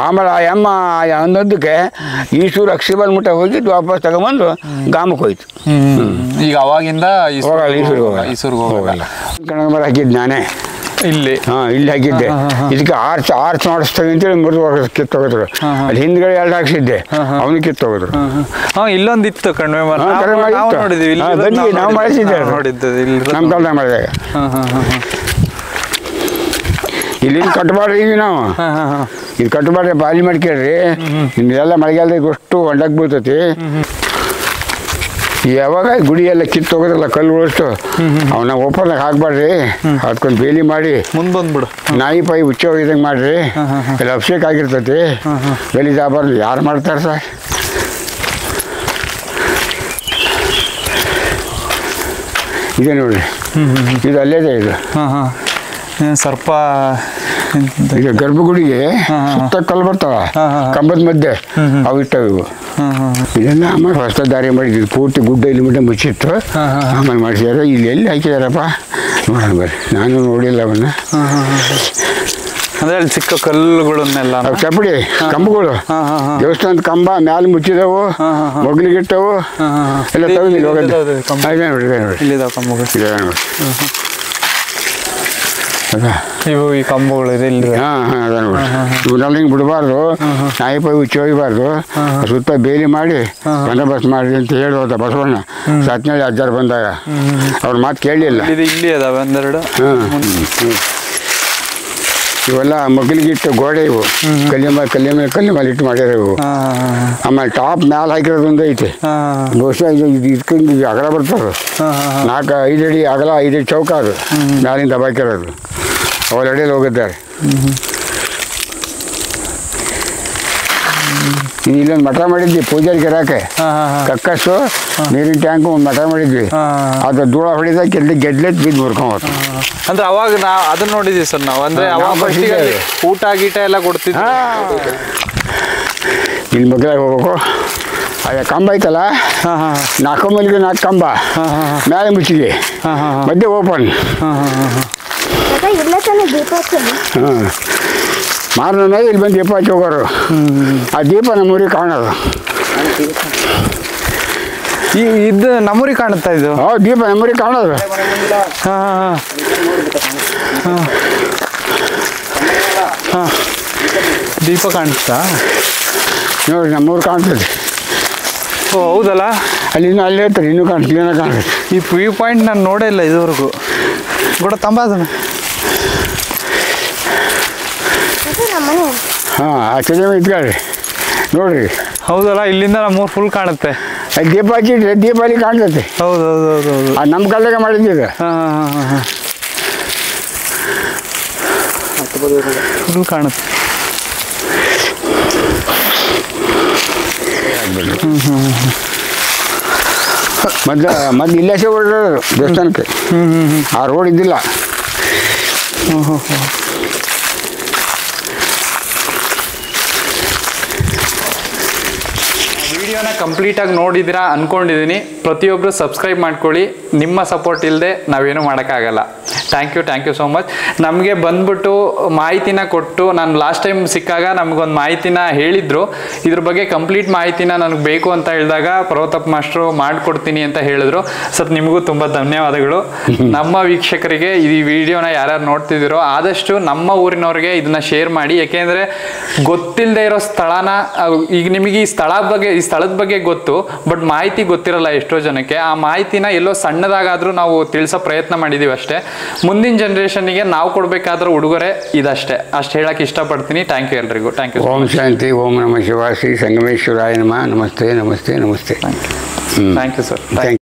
ಆಮೇಲೆ ಆ ಅಮ್ಮ ಅನ್ನೋದಕ್ಕೆ ಈಸೂರು ಅಕ್ಷಿಬಲ್ ಮುಟ್ಟ ಹೋಗಿ ವಾಪಸ್ ತಗೊಂಬಂದು ಗಾಮಕ್ಕೆ ಹೋಯ್ತು. ಈಗ ಅವಾಗಿಂದ ಈಸೂರಿಗೆ ಹೋಗಲ್ಲ. ಕಣಗಮರ ಹಾಕಿದ್ದು ನಾನೇ ಇಲ್ಲಿ ಇಲ್ಲಿ ಹಾಕಿದ್ದೆ. ಇದಕ್ಕೆ ಆರ್ಚ್ ಮಾಡಿಸ್ತೇವೆ ಅಂತೇಳಿ ಮುರಿದು ಕಿತ್ತೋಗಿದ್ರು. ಅಲ್ಲಿ ಹಿಂದ್ಗಡೆ 2 ಹಾಕ್ಸಿದ್ದೆ, ಅವನು ಕಿತ್ತೋಗಿದ್ರು. ಇಲ್ಲೊಂದಿತ್ತು ಕಣ್ಮೆ ಮರ, ನಾವು ಮಾಡಿಸಿದ್ದೆ ನಮ್ಮ ಕಾಲದಾಗ ಮಾಡಿದಾಗ. ಇಲ್ಲಿ ಕಟ್ಟಬಾರ್ದು ನಾವು, ಇದು ಕಟ್ಟಬಾರ್ದು ಬಾಲಿ ಮಾಡ್ಕೇಳ್ರಿ, ನಿಮ್ದೆಲ್ಲ ಮಳೆಗಾಲದಾಗ ಅಷ್ಟು ಹೊಂಡಕ್ಕೆ ಬೀಳ್ತೈತಿ. ಯಾವಾಗ ಗುಡಿ ಎಲ್ಲ ಕಿತ್ತೋಗೋದ್ರಲ್ಲ ಕಲ್ಲು ಉಳಿಸ್ತು, ಅವನ್ನ ಓಪನ್ ಹಾಕ್ಬಾರ್ರಿ, ಅದಕ್ಕೊಂದು ಬೇಲಿ ಮಾಡಿ ಮುಂದೆ ಬಂದ್ಬಿಡು, ನಾಯಿ ಪಾಯಿ ಹುಚ್ಚ ಹೋಗಿದಂಗೆ ಮಾಡ್ರಿ, ಎಲ್ಲ ಅಭಿಷೇಕ ಆಗಿರ್ತೈತಿ. ಗಲೀಜಾಗಬಾರ್ದು, ಯಾರು ಮಾಡ್ತಾರೆ ಸರ್? ಇದೆ ನೋಡ್ರಿ, ಇದು ಅಲ್ಲೇದೆ. ಇದು ಸರ್ಪ ಈಗ ಗರ್ಭಗುಡಿಗೆ ಸುತ್ತ ಕಲ್ಲು ಬರ್ತಾವ ಕಂಬದ ಮಧ್ಯೆ, ಅವು ಇಟ್ಟವು ಇವು. ಇದೆಲ್ಲ ಆಮೇಲೆ ಹೊಸ ದಾರಿ ಮಾಡಿದ್ವಿ, ಪೂರ್ತಿ ಗುಡ್ಡ ಇಲ್ಲಿ ಮುಡ್ಡೆ ಮುಚ್ಚಿತ್ತು, ಆಮೇಲೆ ಮಾಡಿಸಿದಾರೆ. ಇಲ್ಲಿ ಎಲ್ಲಿ ಹಾಕಿದಾರಪ್ಪ ನೋಡೋಣ ಬರ್ರಿ, ನಾನು ನೋಡಿಲ್ಲ ಅವನ್ನ. ಅಂದ್ರೆ ಅಲ್ಲಿ ಚಿಕ್ಕ ಕಲ್ಲುಗಳನ್ನೆಲ್ಲ ಚಪ್ಪಡಿ ಕಂಬಗಳು, ದೇವಸ್ಥಾನದ ಕಂಬ ಮ್ಯಾಲೆ ಮುಚ್ಚಿದವು, ಮೊಗ್ಲಿಗಿಟ್ಟವು ಎಲ್ಲ ತೆಗೆದು ನೋಡಿ. ಇವು ಈ ಕಂಬಗಳು ಇದೆ ಇಲ್ಲಿ. ಅದ ನೋಡಿ, ಇವನ್ನೆಲ್ಲ ಹಿಂಗೆ ಬಿಡಬಾರ್ದು, ನಾಯಿ ಪಾಯಿ ಹುಚ್ಚಿ ಹೋಗಬಾರ್ದು, ಸುತ್ತ ಬೇಲಿ ಮಾಡಿ ಬಂದೋಬಸ್ತ್ ಮಾಡಿ ಅಂತ ಹೇಳೋದ ಬಸವಣ್ಣ ಸತ್ನೇಳಿ ಅಜ್ಜಾರು ಬಂದಾಗ. ಅವ್ರ ಮಾತು ಕೇಳಲಿಲ್ಲ. ಇಲ್ಲಿ ಅದಾವೆ ಒಂದೆರಡು. ಇವೆಲ್ಲ ಮಗ್ಲಿಗಿಟ್ಟು ಗೋಡೆ, ಇವು ಕಲ್ಲಿ ಮೇಲೆ ಇಟ್ಟು ಮಾಡ್ಯಾರ ಇವು. ಆಮೇಲೆ ಟಾಪ್ ಮ್ಯಾಲೆ ಹಾಕಿರೋದೊಂದು ಐತಿ, ಬಹುಶಃ ಇದು ಇದ್ಕೊಂಡು ಅಗಲ ಬರ್ತದೆ, 4-5 ಅಡಿ ಅಗಲ, 5 ಅಡಿ ಚೌಕ, ಅದು ಮ್ಯಾಲಿಂದ ದಬಾಕಿರೋದು. ಅವ್ರ ಅಡಿಯಲ್ಲಿ ಹೋಗಿದ್ದಾರೆ. ಇಲ್ಲೊಂದು ಮಠ ಮಾಡಿದ್ವಿ ಪೂಜಾರಿಗೆ ಇರಾಕೆ, ಕಕ್ಕಸ್ಸು ನೀರಿನ ಟ್ಯಾಂಕು ಒಂದು ಮಠ ಮಾಡಿದ್ವಿ. ಅದು ಧೂಳ ಹೊಡಿದ ಗೆಡ್ಲೆತ್ ಬಿದ್ದು ಮುರ್ಕೊಂಡ್. ಅಂದ್ರೆ ಅವಾಗ ನಾವು ಅದನ್ನ ನೋಡಿದ್ವಿ ಸರ್ ನಾವು. ಅಂದ್ರೆ ಊಟ ಗೀಟ ಎಲ್ಲ ಕೊಡ್ತಿದ್ವಿ. ಇಲ್ಲಿ ಮಗ್ಲಾಗ ಹೋಗ್ಬೇಕು, ಅದೇ ಕಂಬ ಐತಲ್ಲ, 4 ಮಂದಿಗೆ 4 ಕಂಬ, ಮೇಲೆ ಮುಚ್ಚಿಗೆ, ಮಧ್ಯೆ ಓಪನ್. ಮಾರನ ಮೇಲೆ ಇಲ್ಲಿ ಬಂದು ದೀಪ ಹಚ್ಚಿ ಹೋಗೋರು. ಆ ದೀಪ ನಮ್ಮೂರಿಗೆ ಕಾಣೋದು. ಇದು ನಮ್ಮೂರಿಗೆ ಕಾಣುತ್ತಾ ಇದು? ದೀಪ ನಮ್ಮೂರಿಗೆ ಕಾಣೋದು. ಹಾಂ ಹಾಂ ಹಾಂ ದೀಪ ಕಾಣಿಸ್ತಾ ನೋಡಿ ನಮ್ಮೂರು ಕಾಣ್ತದೆ. ಓ ಹೌದಲ್ಲ, ಅಲ್ಲಿ ಇನ್ನೂ ಅಲ್ಲೇ ಇರ್ತಾರೆ, ಇನ್ನೂ ಕ್ಲೀನಾಗಿ ಕಾಣ್ತದೆ. ಈ ವ್ಯೂ ಪಾಯಿಂಟ್ ನಾನು ನೋಡೇ ಇಲ್ಲ ಇದುವರೆಗೂ. ಕೂಡ ತಂಬಾದನ ಹಾಂ ಆ ಚಳಿ ಇಟ್ಕೊಳ್ರಿ ನೋಡ್ರಿ. ಹೌದಲ್ಲ, ಇಲ್ಲಿಂದ ನಮ್ಮೂರು ಫುಲ್ ಕಾಣುತ್ತೆ. ಅಲ್ಲಿ ದೀಪ ಹಚ್ಚಿಟ್ರೆ ದೀಪ ಅಲ್ಲಿ ಕಾಣ್ತೈತೆ. ಹೌದು ಹೌದು ಹೌದು ಹೌದು. ಅದು ನಮ್ಮ ಕಾಲದಾಗ ಮಾಡಿದ್ದಿದೆ. ಹಾಂ ಹಾಂ ಹಾಂ ಹಾಂ ಫುಲ್ ಕಾಣುತ್ತೆ. ಮೊದಲು ಇಲ್ಲೇ ಹೊರಡೋದು ದೇವಸ್ಥಾನಕ್ಕೆ. ಆ ರೋಡ್ ಇದ್ದಿಲ್ಲ. ವಿಡಿಯೋನ ಕಂಪ್ಲೀಟಾಗಿ ನೋಡಿದ್ದೀರಾ ಅಂದ್ಕೊಂಡಿದ್ದೀನಿ. ಪ್ರತಿಯೊಬ್ಬರು ಸಬ್ಸ್ಕ್ರೈಬ್ ಮಾಡ್ಕೊಳ್ಳಿ. ನಿಮ್ಮ ಸಪೋರ್ಟ್ ಇಲ್ಲದೆ ನಾವೇನು ಮಾಡೋಕ್ಕಾಗಲ್ಲ. Thank you so much. ನಮಗೆ ಬಂದ್ಬಿಟ್ಟು ಮಾಹಿತಿನ ಕೊಟ್ಟು, ನಾನು ಲಾಸ್ಟ್ ಟೈಮ್ ಸಿಕ್ಕಾಗ ನಮಗೊಂದು ಮಾಹಿತಿನ ಹೇಳಿದರು. ಇದ್ರ ಬಗ್ಗೆ ಕಂಪ್ಲೀಟ್ ಮಾಹಿತಿನ ನನಗೆ ಬೇಕು ಅಂತ ಹೇಳಿದಾಗ ಪರ್ವತಪ್ಪ ಮಾಸ್ಟ್ರು ಮಾಡಿಕೊಡ್ತೀನಿ ಅಂತ ಹೇಳಿದ್ರು. ಸರ್ ನಿಮಗೂ ತುಂಬ ಧನ್ಯವಾದಗಳು. ನಮ್ಮ ವೀಕ್ಷಕರಿಗೆ ಈ ವಿಡಿಯೋನ ಯಾರ್ಯಾರು ನೋಡ್ತಿದ್ದೀರೋ ಆದಷ್ಟು ನಮ್ಮ ಊರಿನವ್ರಿಗೆ ಇದನ್ನ ಶೇರ್ ಮಾಡಿ. ಯಾಕೆಂದರೆ ಗೊತ್ತಿಲ್ಲದೆ ಇರೋ ಸ್ಥಳನ, ಈಗ ನಿಮಗೆ ಈ ಸ್ಥಳದ ಬಗ್ಗೆ ಗೊತ್ತು, ಬಟ್ ಮಾಹಿತಿ ಗೊತ್ತಿರಲ್ಲ ಎಷ್ಟೋ ಜನಕ್ಕೆ. ಆ ಮಾಹಿತಿನ ಎಲ್ಲೋ ಸಣ್ಣದಾಗಾದರೂ ನಾವು ತಿಳಿಸೋ ಪ್ರಯತ್ನ ಮಾಡಿದ್ದೀವಿ ಅಷ್ಟೇ. ಮುಂದಿನ ಜನ್ರೇಷನ್ಗೆ ನಾವು ಕೊಡಬೇಕಾದ್ರೂ ಉಡುಗೊರೆ ಇದಷ್ಟೇ. ಅಷ್ಟು ಹೇಳಕ್ಕೆ ಇಷ್ಟಪಡ್ತೀನಿ. ಥ್ಯಾಂಕ್ ಯು ಎಲ್ರಿಗೂ. Thank you. ಓಂ ಶಾಂತಿ. ಓಂ ನಮಃ ಶಿವಾಯ. ಶ್ರೀ ಸಂಗಮೇಶ್ವರಾಯ ನಮಃ. ನಮಸ್ತೆ ನಮಸ್ತೆ ನಮಸ್ತೆ. Thank you sir. Thank you.